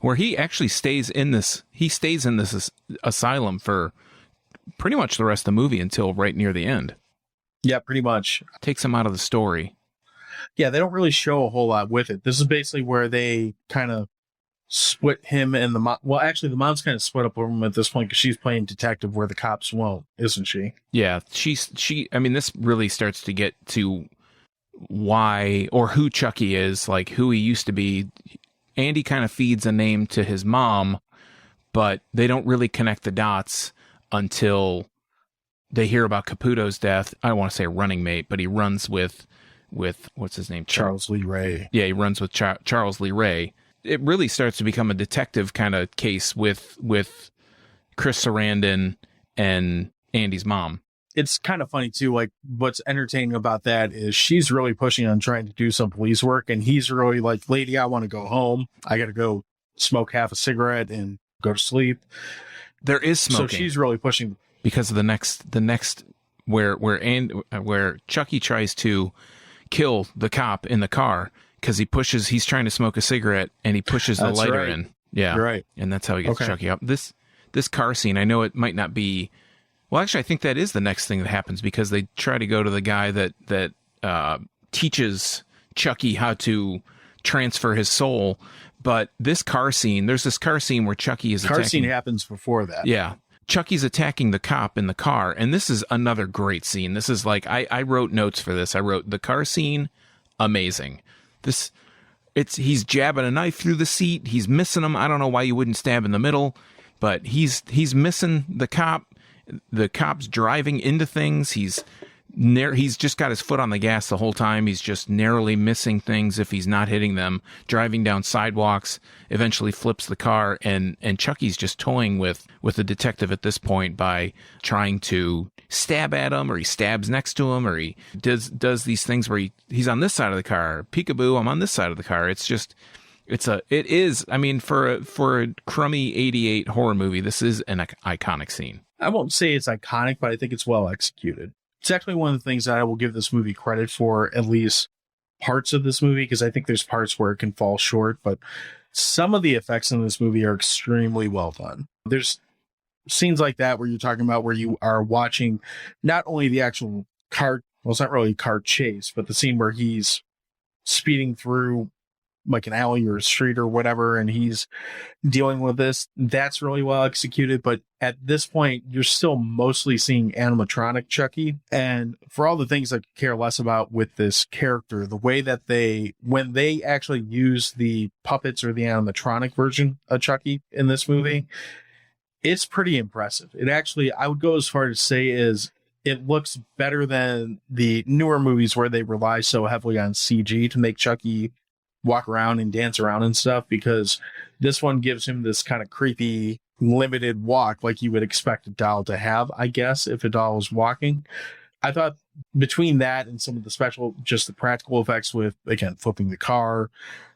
where he actually stays in this asylum for pretty much the rest of the movie until right near the end. Yeah, pretty much. Takes him out of the story. Yeah, they don't really show a whole lot with it. This is basically where they kind of split him and the mom. Well, actually, the mom's kind of split up with him at this point because she's playing detective where the cops won't, isn't she? Yeah, I mean, this really starts to get to why or who Chucky is, like who he used to be. Andy kind of feeds a name to his mom, but they don't really connect the dots until they hear about Caputo's death. I don't want to say a running mate, but he runs with what's his name? Charles Lee Ray. Yeah, he runs with Charles Lee Ray. It really starts to become a detective kind of case with Chris Sarandon and Andy's mom. it's kind of funny too. Like what's entertaining about that is she's really pushing on trying to do some police work, and he's really like, lady, I want to go home. I got to go smoke half a cigarette and go to sleep. There is smoking. So she's really pushing because of the next where Chucky tries to kill the cop in the car because he's trying to smoke a cigarette and he pushes the lighter in. Yeah. You're right. And that's how he gets Chucky up. This car scene, I know it might not be, well, actually, I think that is the next thing that happens because they try to go to the guy that teaches Chucky how to transfer his soul. But this car scene, there's this car scene where Chucky is attacking. Car scene happens before that. Yeah. Chucky's attacking the cop in the car, and this is another great scene. This is like, I wrote notes for this. I wrote, the car scene, amazing. He's jabbing a knife through the seat. He's missing him. I don't know why you wouldn't stab in the middle, but he's missing the cop. The cop's driving into things. He's just got his foot on the gas the whole time. He's just narrowly missing things if he's not hitting them. Driving down sidewalks, eventually flips the car, and Chucky's just toying with the detective at this point by trying to stab at him, or he stabs next to him, or he does these things where he's on this side of the car. Peekaboo, I'm on this side of the car. It is. I mean, for a crummy 88 horror movie, this is an iconic scene. I won't say it's iconic, but I think it's well executed. It's actually one of the things that I will give this movie credit for, at least parts of this movie, because I think there's parts where it can fall short, but some of the effects in this movie are extremely well done. There's scenes like that where you're talking about where you are watching not only the actual car, well, it's not really a car chase, but the scene where he's speeding through like an alley or a street or whatever, and he's dealing with this. That's really well executed. But at this point, you're still mostly seeing animatronic Chucky. And for all the things I care less about with this character, the way that when they actually use the puppets or the animatronic version of Chucky in this movie, it's pretty impressive. It actually, I would go as far to say it looks better than the newer movies where they rely so heavily on CG to make Chucky walk around and dance around and stuff, because this one gives him this kind of creepy limited walk like you would expect a doll to have, I guess, if a doll was walking. I thought between that and some of the practical effects with, again, flipping the car,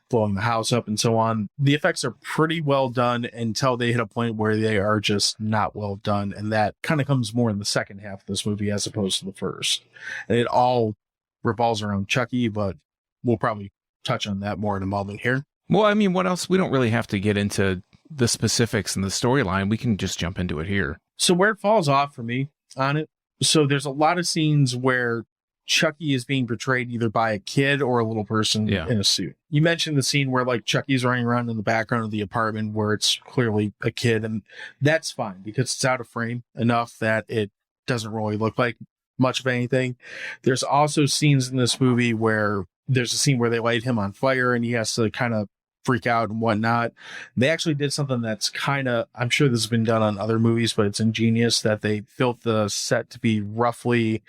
blowing the house up and so on, the effects are pretty well done until they hit a point where they are just not well done. And that kind of comes more in the second half of this movie as opposed to the first. And it all revolves around Chucky, but we'll probably touch on that more in a moment here. Well, I mean, what else? We don't really have to get into the specifics and the storyline. We can just jump into it here. So where it falls off for me on it, so there's a lot of scenes where Chucky is being portrayed either by a kid or a little person in a suit. You mentioned the scene where like Chucky's running around in the background of the apartment where it's clearly a kid, and that's fine because it's out of frame enough that it doesn't really look like much of anything. There's also scenes in this movie where there's a scene where they light him on fire and he has to kind of freak out and whatnot. They actually did something that's kind of, I'm sure this has been done on other movies, but it's ingenious, that they built the set to be roughly,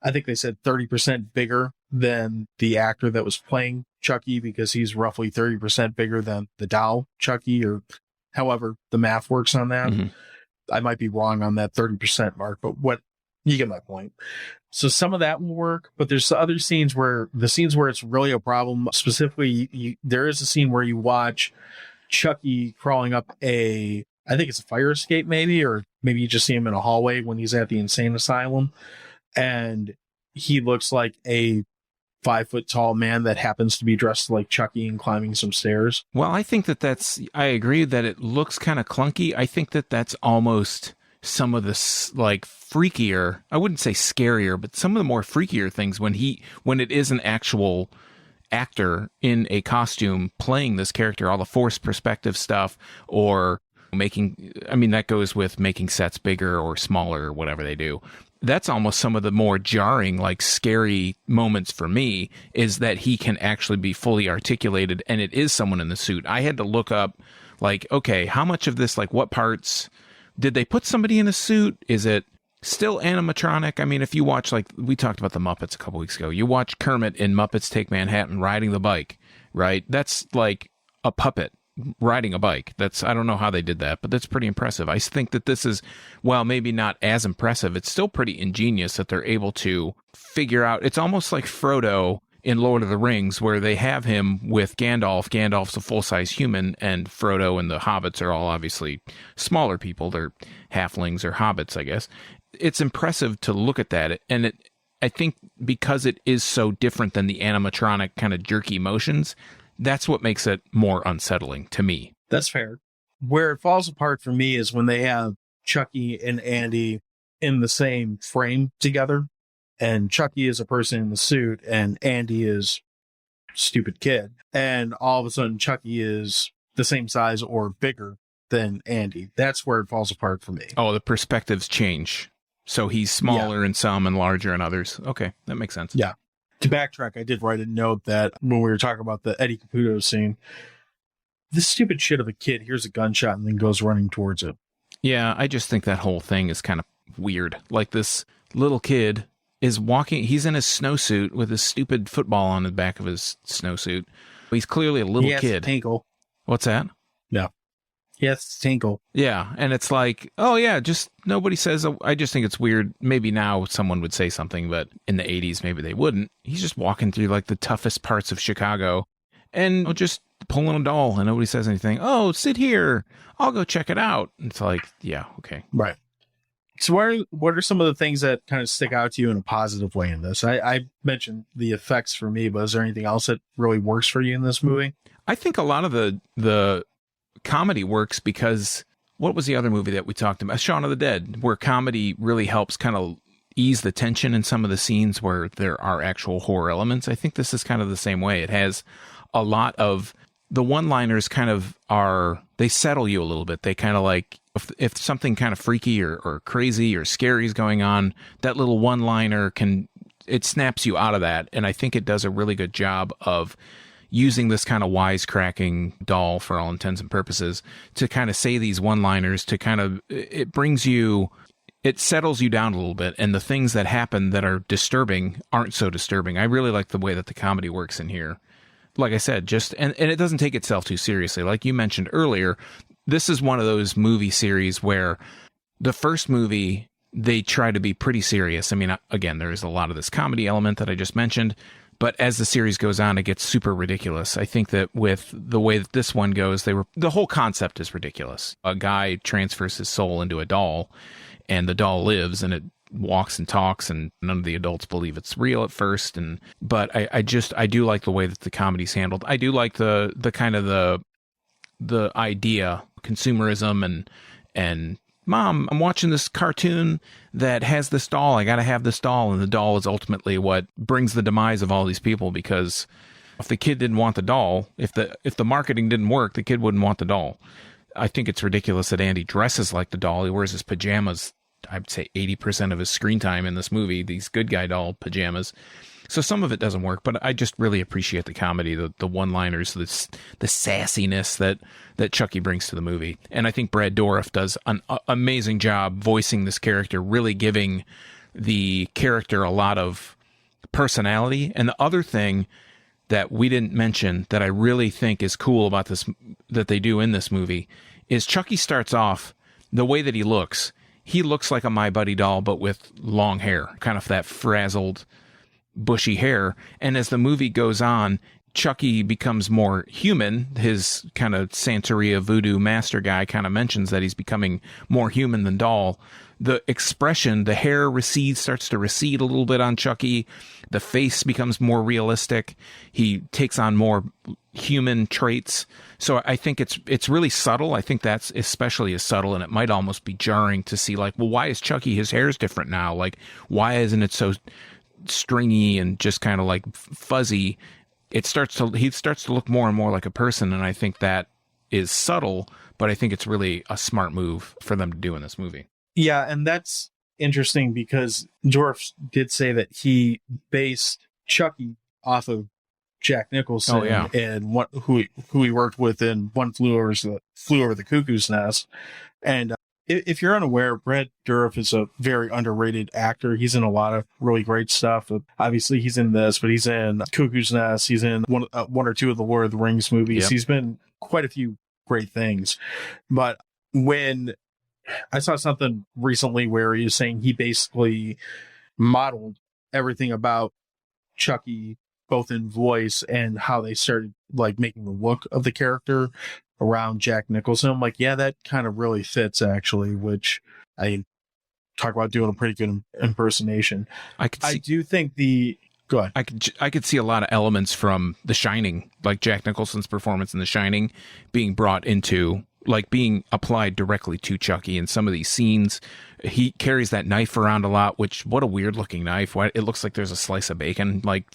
I think they said 30% bigger than the actor that was playing Chucky, because he's roughly 30% bigger than the doll Chucky, or however the math works on that. Mm-hmm. I might be wrong on that 30% mark, but you get my point. So some of that will work, but there's other scenes where it's really a problem. Specifically, there is a scene where you watch Chucky crawling up I think it's a fire escape maybe, or maybe you just see him in a hallway when he's at the insane asylum. And he looks like a 5-foot tall man that happens to be dressed like Chucky and climbing some stairs. Well, I think I agree that it looks kind of clunky. I think that's almost some of the like freakier, I wouldn't say scarier, but some of the more freakier things when it is an actual actor in a costume playing this character, all the forced perspective stuff, or that goes with making sets bigger or smaller or whatever they do. That's almost some of the more jarring, like scary moments for me, is that he can actually be fully articulated and it is someone in the suit. I had to look up, like, okay, how much of this, like what parts did they put somebody in a suit? Is it still animatronic? I mean, if you watch, like we talked about the Muppets a couple weeks ago, you watch Kermit in Muppets Take Manhattan riding the bike, right? That's like a puppet. riding a bike. I don't know how they did that, but that's pretty impressive. I think that this is, well, maybe not as impressive. It's still pretty ingenious that they're able to figure out. It's almost like Frodo in Lord of the Rings, where they have him with Gandalf. Gandalf's a full-size human, and Frodo and the hobbits are all obviously smaller people. They're halflings or hobbits, I guess. It's impressive to look at that, and I think because it is so different than the animatronic kind of jerky motions, that's what makes it more unsettling to me. That's fair. Where it falls apart for me is when they have Chucky and Andy in the same frame together, and Chucky is a person in the suit and Andy is stupid kid. And all of a sudden Chucky is the same size or bigger than Andy. That's where it falls apart for me. Oh, the perspectives change. So he's smaller in some and larger in others. Okay, that makes sense. Yeah. To backtrack, I did write a note that when we were talking about the Eddie Caputo scene, this stupid shit of a kid hears a gunshot and then goes running towards it. Yeah, I just think that whole thing is kind of weird. Like, this little kid is walking, he's in his snowsuit with his stupid football on the back of his snowsuit. He's clearly a little kid. Tinkle. What's that? Yeah. Yes, tinkle. Yeah, and it's like, oh yeah, just nobody says. I just think it's weird. Maybe now someone would say something, but in the 80s maybe they wouldn't. He's just walking through like the toughest parts of Chicago and just pulling a doll, and nobody says anything. Oh, sit here. I'll go check it out. It's like, yeah, okay. Right. So what are some of the things that kind of stick out to you in a positive way in this? I mentioned the effects for me, but is there anything else that really works for you in this movie? I think a lot of the comedy works because, what was the other movie that we talked about? Shaun of the Dead, where comedy really helps kind of ease the tension in some of the scenes where there are actual horror elements. I think this is kind of the same way. It has a lot of the one-liners they settle you a little bit. They kind of like, if something kind of freaky or crazy or scary is going on, that little one-liner it snaps you out of that. And I think it does a really good job of using this kind of wisecracking doll, for all intents and purposes, to kind of say these one-liners, to kind of, it settles you down a little bit, and the things that happen that are disturbing aren't so disturbing. I really like the way that the comedy works in here. Like I said, and it doesn't take itself too seriously. Like you mentioned earlier, this is one of those movie series where the first movie, they try to be pretty serious. I mean, again, there is a lot of this comedy element that I just mentioned, but as the series goes on, it gets super ridiculous. I think that with the way that this one goes, the whole concept is ridiculous. A guy transfers his soul into a doll, and the doll lives, and it walks and talks, and none of the adults believe it's real at first. But I do like the way that the comedy's handled. I do like the kind of the idea, consumerism, and Mom, I'm watching this cartoon that has this doll. I got to have this doll. And the doll is ultimately what brings the demise of all these people, because if the kid didn't want the doll, if the marketing didn't work, the kid wouldn't want the doll. I think it's ridiculous that Andy dresses like the doll. He wears his pajamas, I'd say 80% of his screen time in this movie, these good guy doll pajamas. So some of it doesn't work, but I just really appreciate the comedy, the one-liners, the sassiness that Chucky brings to the movie. And I think Brad Dourif does an amazing job voicing this character, really giving the character a lot of personality. And the other thing that we didn't mention that I really think is cool about this, that they do in this movie, is Chucky starts off, the way that he looks like a My Buddy doll, but with long hair, kind of that frazzled, bushy hair. And as the movie goes on, Chucky becomes more human. His kind of Santeria voodoo master guy kind of mentions that he's becoming more human than doll. The expression, the hair starts to recede a little bit on Chucky. The face becomes more realistic. He takes on more human traits. So I think it's really subtle. I think that's especially as subtle, and it might almost be jarring to see, like, well, why is Chucky, his hair's different now? Like, why isn't it so stringy and just kind of like fuzzy? He starts to look more and more like a person, and I think that is subtle, but I think it's really a smart move for them to do in this movie. Yeah, and that's interesting because Dourif did say that he based Chucky off of Jack Nicholson. Oh, yeah. And who he worked with in One Flew Over the Cuckoo's Nest. And if you're unaware, Brad Dourif is a very underrated actor. He's in a lot of really great stuff. Obviously, he's in this, but he's in Cuckoo's Nest. He's in one or two of the Lord of the Rings movies. Yep. He's been quite a few great things. But when I saw something recently where he was saying he basically modeled everything about Chucky, both in voice and how they started like making the look of the character around Jack Nicholson. I'm like, yeah, that kind of really fits actually, which I talk about doing a pretty good impersonation. I do think go ahead. I could see a lot of elements from The Shining, like Jack Nicholson's performance in The Shining, being brought into, like, being applied directly to Chucky in some of these scenes. He carries that knife around a lot, which, what a weird looking knife. It looks like there's a slice of bacon like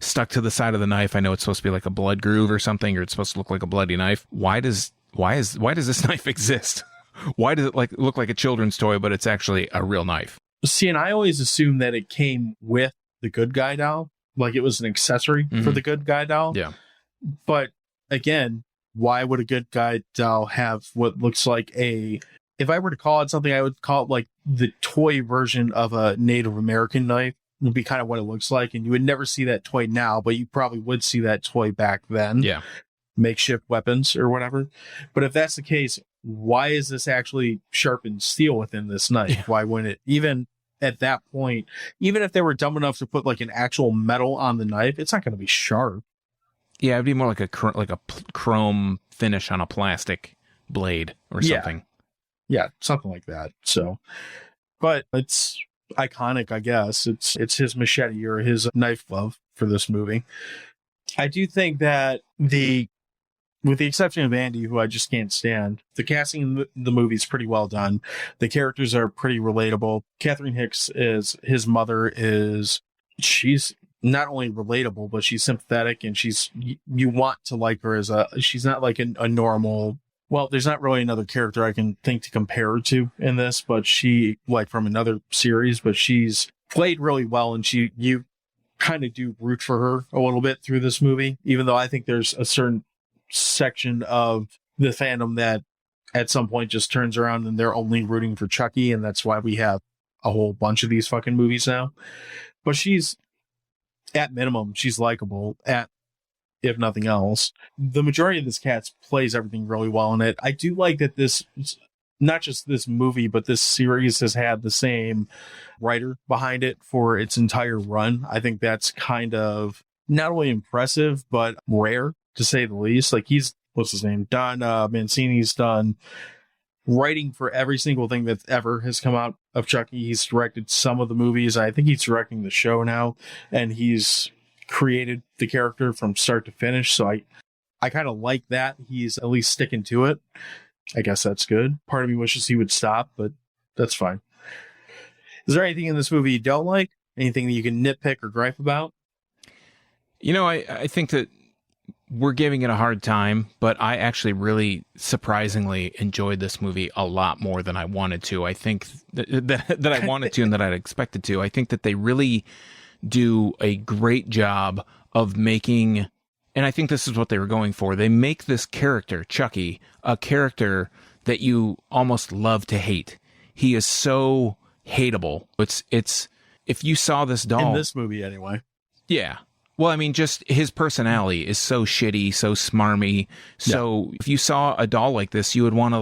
stuck to the side of the knife. I know it's supposed to be like a blood groove or something, or it's supposed to look like a bloody knife. Why does this knife exist? Why does it look like a children's toy, but it's actually a real knife? See, and I always assumed that it came with the good guy doll, like it was an accessory for the good guy doll. Yeah. But again, why would a good guy doll have what looks like if I were to call it something, I would call it like the toy version of a Native American knife would be kind of what it looks like. And you would never see that toy now, but you probably would see that toy back then. Yeah. Makeshift weapons or whatever. But if that's the case, why is this actually sharpened steel within this knife? Yeah. Why wouldn't it, even at that point, even if they were dumb enough to put like an actual metal on the knife, it's not going to be sharp. Yeah, it'd be more like a chrome finish on a plastic blade or something. Yeah, something like that. So, but it's iconic, I guess. It's his machete or his knife glove for this movie. I do think that with the exception of Andy, who I just can't stand, the casting in the movie is pretty well done. The characters are pretty relatable. Catherine Hicks his mother she's not only relatable, but she's sympathetic, and you want to like her she's not like a normal, well, there's not really another character I can think to compare her to in this, but she, like from another series, but she's played really well, and you kind of do root for her a little bit through this movie, even though I think there's a certain section of the fandom that at some point just turns around and they're only rooting for Chucky, and that's why we have a whole bunch of these fucking movies now. But at minimum, she's likable, if nothing else. The majority of this cast plays everything really well in it. I do like that this, not just this movie, but this series has had the same writer behind it for its entire run. I think that's kind of not only impressive, but rare, to say the least. Like what's his name? Don Mancini's done writing for every single thing that ever has come out of Chucky. He's directed some of the movies. I think he's directing the show now, and he's created the character from start to finish. So I kind of like that. He's at least sticking to it. I guess that's good. Part of me wishes he would stop, but that's fine. Is there anything in this movie you don't like? Anything that you can nitpick or gripe about? You know, I think that we're giving it a hard time, but I actually really surprisingly enjoyed this movie a lot more than I wanted to. I think that I wanted to and that I'd expected to. I think that they really do a great job of making, and I think this is what they were going for. They make this character, Chucky, a character that you almost love to hate. He is so hateable. It's if you saw this doll in this movie anyway. Yeah. Well, I mean, just his personality is so shitty, so smarmy. So if you saw a doll like this, you would want to,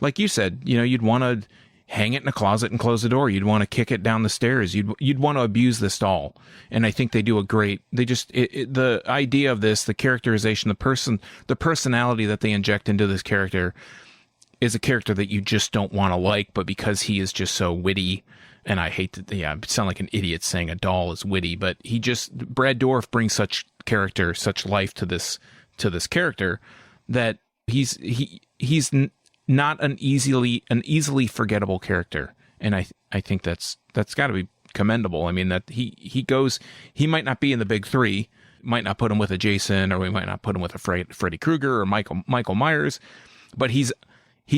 like you said, you'd want to hang it in a closet and close the door. You'd want to kick it down the stairs. You'd want to abuse this doll. And I think they do the idea of this, the characterization, the personality that they inject into this character is a character that you just don't want to like, but because he is just so witty. And I hate to, sound like an idiot saying a doll is witty, but Brad Dourif brings such character, such life to this character that he's not an easily forgettable character. And I think that's got to be commendable. I mean, that he might not be in the big three, might not put him with a Jason, or we might not put him with a Freddy Krueger or Michael Myers, but he's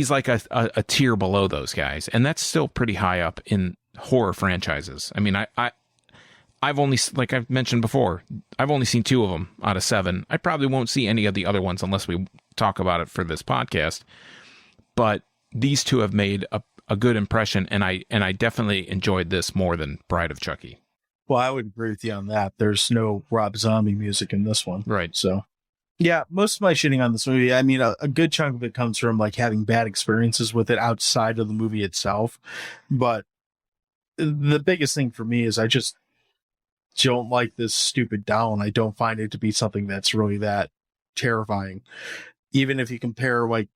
like a tier below those guys. And that's still pretty high up in horror franchises. I mean, I've only, like I've mentioned before, I've only seen 2 of them out of 7. I probably won't see any of the other ones unless we talk about it for this podcast. But these 2 have made a good impression, and I definitely enjoyed this more than Bride of Chucky. Well, I would agree with you on that. There's no Rob Zombie music in this one. Right. So Yeah, most of my shitting on this movie, I mean, a good chunk of it comes from like having bad experiences with it outside of the movie itself. But the biggest thing for me is I just don't like this stupid doll, and I don't find it to be something that's really that terrifying. Even if you compare like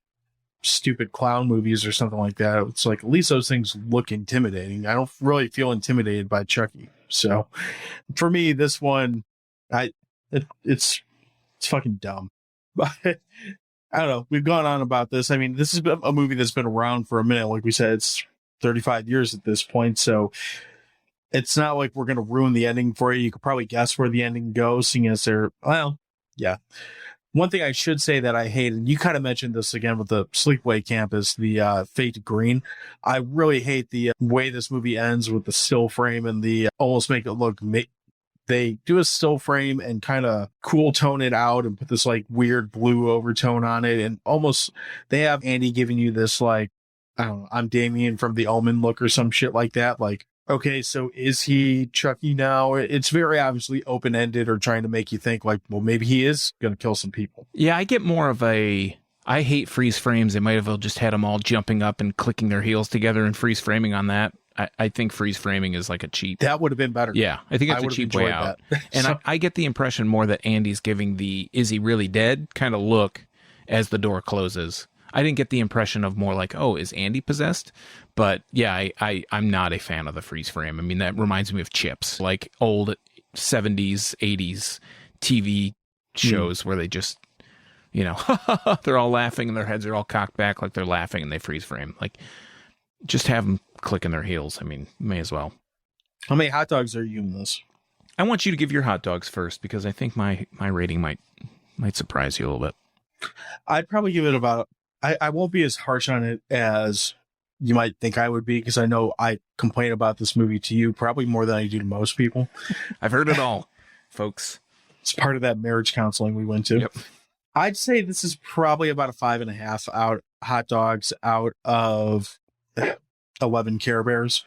stupid clown movies or something like that, it's like at least those things look intimidating. I don't really feel intimidated by Chucky. So for me, this one, it's fucking dumb. But I don't know. We've gone on about this. I mean, this is a movie that's been around for a minute. Like we said, it's 35 years at this point. So it's not like we're going to ruin the ending for you. You could probably guess where the ending goes, seeing as yeah. One thing I should say that I hate, and you kind of mentioned this again with the sleepaway camp, is the fade to green. I really hate the way this movie ends with the still frame and the almost make it look. They do a still frame and kind of cool tone it out and put this like weird blue overtone on it, and almost they have Andy giving you this like, I don't know, I'm Damien from The Omen look or some shit like that. Like, okay, so is he Chucky now? It's very obviously open-ended or trying to make you think like, well, maybe he is going to kill some people. Yeah, I get more of I hate freeze frames. They might have just had them all jumping up and clicking their heels together and freeze framing on that. I think freeze framing is like a cheap. That would have been better. Yeah, I think it's a cheap way out. And I get the impression more that Andy's giving the "is he really dead" kind of look as the door closes. I didn't get the impression of more like, oh, is Andy possessed? But yeah, I'm not a fan of the freeze frame. I mean, that reminds me of Chips, like old 70s, 80s TV shows where they just, they're all laughing and their heads are all cocked back like they're laughing and they freeze frame. Like, just have them clicking their heels. I mean, may as well. How many hot dogs are you in this? I want you to give your hot dogs first because I think my rating might surprise you a little bit. I'd probably give it about, I won't be as harsh on it as you might think I would be, because I know I complain about this movie to you probably more than I do to most people. I've heard it all, folks. It's part of that marriage counseling we went to. Yep. I'd say this is probably about a 5.5 out hot dogs out of 11 Care Bears.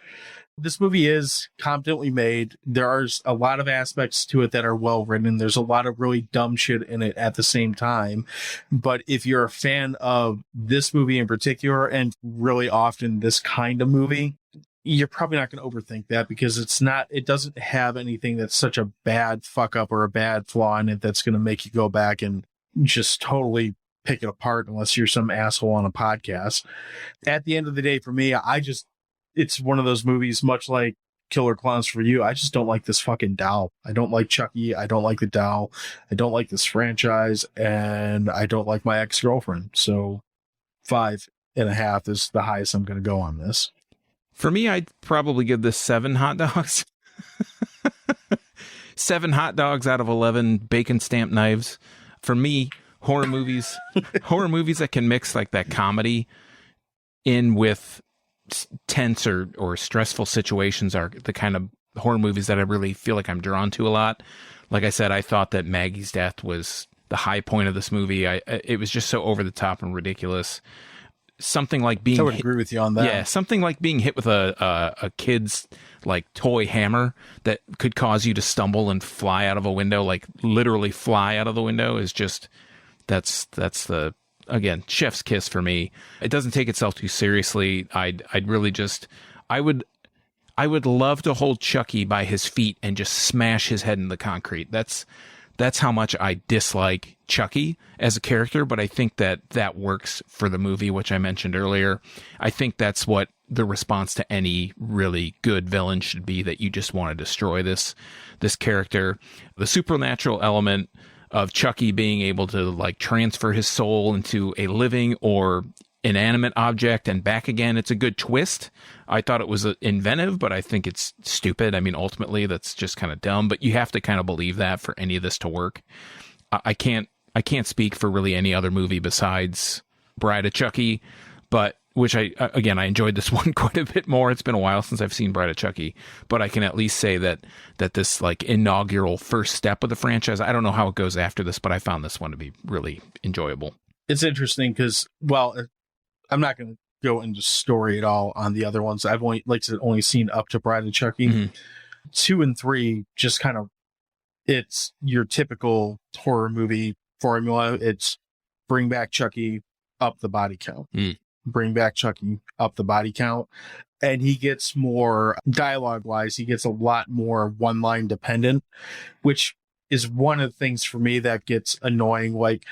This movie is competently made. There are a lot of aspects to it that are well written. There's a lot of really dumb shit in it at the same time. But if you're a fan of this movie in particular, and really often this kind of movie, you're probably not going to overthink that, because it doesn't have anything that's such a bad fuck up or a bad flaw in it that's going to make you go back and just totally pick it apart, unless you're some asshole on a podcast. At the end of the day, for me, it's one of those movies, much like Killer Clowns for You. I just don't like this fucking doll. I don't like Chucky. I don't like the doll. I don't like this franchise, and I don't like my ex-girlfriend. So 5.5 is the highest I'm going to go on this. For me, I'd probably give this 7 hot dogs. 7 hot dogs out of 11 bacon stamped knives. For me, horror movies that can mix like that comedy in with tense or stressful situations are the kind of horror movies that I really feel like I'm drawn to a lot. Like I said, I thought that Maggie's death was the high point of this movie. It was just so over the top and ridiculous. Something like being... I would agree with you on that. Yeah, something like being hit with a kid's like toy hammer that could cause you to stumble and fly out of a window, like literally fly out of the window, is just... That's the... Again, chef's kiss for me. It doesn't take itself too seriously. I'd really just, I would love to hold Chucky by his feet and just smash his head in the concrete. That's how much I dislike Chucky as a character, but I think that works for the movie, which I mentioned earlier. I think that's what the response to any really good villain should be, that you just want to destroy this character. The supernatural element of Chucky being able to like transfer his soul into a living or inanimate object and back again. It's a good twist. I thought it was inventive, but I think it's stupid. I mean, ultimately that's just kind of dumb, but you have to kind of believe that for any of this to work. I can't speak for really any other movie besides Bride of Chucky, but which I enjoyed this one quite a bit more. It's been a while since I've seen Bride of Chucky, but I can at least say that this like inaugural first step of the franchise, I don't know how it goes after this, but I found this one to be really enjoyable. It's interesting because, well, I'm not going to go into story at all on the other ones. I've only seen up to Bride of Chucky. Mm-hmm. 2 and 3 just kind of, it's your typical horror movie formula. It's bring back Chucky, up the body count. Bring back Chucky, up the body count. And he gets more, dialogue-wise, he gets a lot more one-line dependent, which is one of the things for me that gets annoying. Like,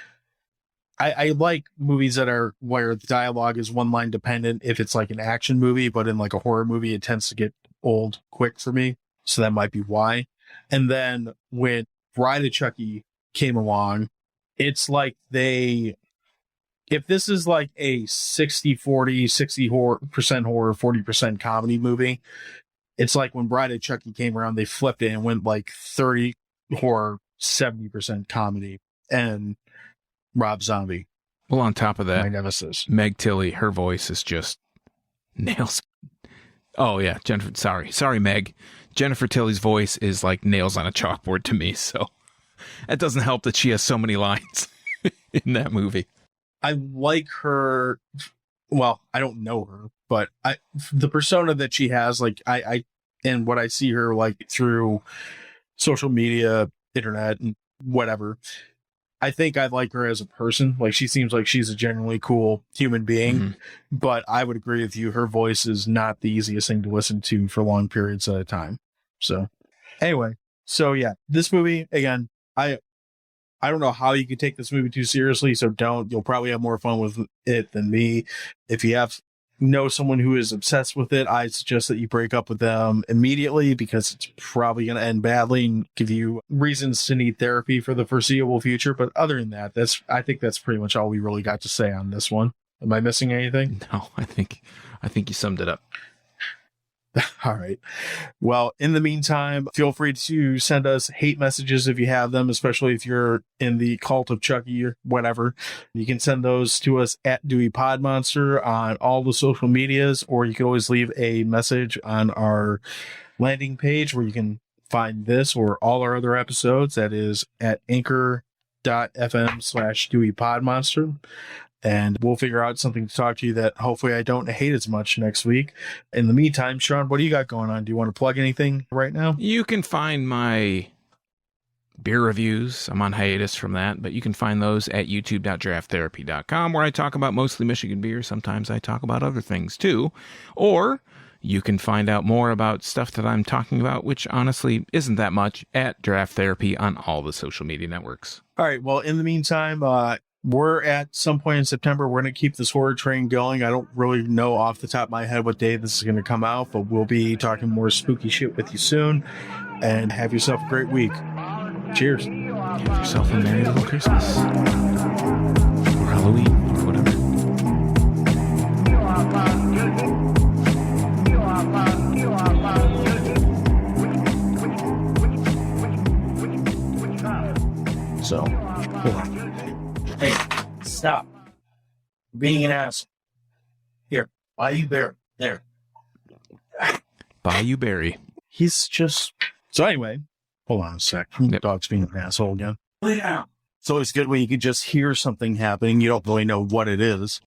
I like movies that are where the dialogue is one-line dependent if it's like an action movie, but in like a horror movie, it tends to get old quick for me. So that might be why. And then when Bride of Chucky came along, it's like if this is like a 60-40, 60% horror, 40% comedy movie, it's like when Bride of Chucky came around, they flipped it and went like 30 horror, 70% comedy. And Rob Zombie. Well, on top of that, my nemesis. Meg Tilly, her voice is just nails. Oh, yeah. Sorry, Meg. Jennifer Tilly's voice is like nails on a chalkboard to me. So that doesn't help that she has so many lines in that movie. I like her. Well, I don't know her, but the persona that she has, like and what I see her like through social media, internet, and whatever. I think I like her as a person. Like, she seems like she's a genuinely cool human being, but I would agree with you. Her voice is not the easiest thing to listen to for long periods at a time. So anyway, yeah, this movie, again, I don't know how you could take this movie too seriously, so don't. You'll probably have more fun with it than me. If you know someone who is obsessed with it, I suggest that you break up with them immediately, because it's probably going to end badly and give you reasons to need therapy for the foreseeable future. But other than that, I think that's pretty much all we really got to say on this one. Am I missing anything? No, I think you summed it up. All right. Well, in the meantime, feel free to send us hate messages if you have them, especially if you're in the cult of Chucky or whatever. You can send those to us at Dewey Pod Monster on all the social medias, or you can always leave a message on our landing page where you can find this or all our other episodes. That is at anchor.fm/Dewey Pod Monster. And we'll figure out something to talk to you that hopefully I don't hate as much next week. In the meantime, Sean, what do you got going on? Do you want to plug anything right now? You can find my beer reviews. I'm on hiatus from that, but you can find those at youtube.drafttherapy.com, where I talk about mostly Michigan beer. Sometimes I talk about other things too. Or you can find out more about stuff that I'm talking about, which honestly isn't that much, at Draft Therapy on all the social media networks. All right. Well, in the meantime, we're at some point in September. We're going to keep this horror train going. I don't really know off the top of my head what day this is going to come out, but we'll be talking more spooky shit with you soon. And have yourself a great week. Cheers. Have yourself a merry little Christmas. Or Halloween, or whatever. So, hold on. Hey, stop being an ass. Here, Bayou Bear. There. Bayou Berry. He's just... So anyway, hold on a sec. The dog's being an asshole again. Lay down. It's always good when you can just hear something happening. You don't really know what it is.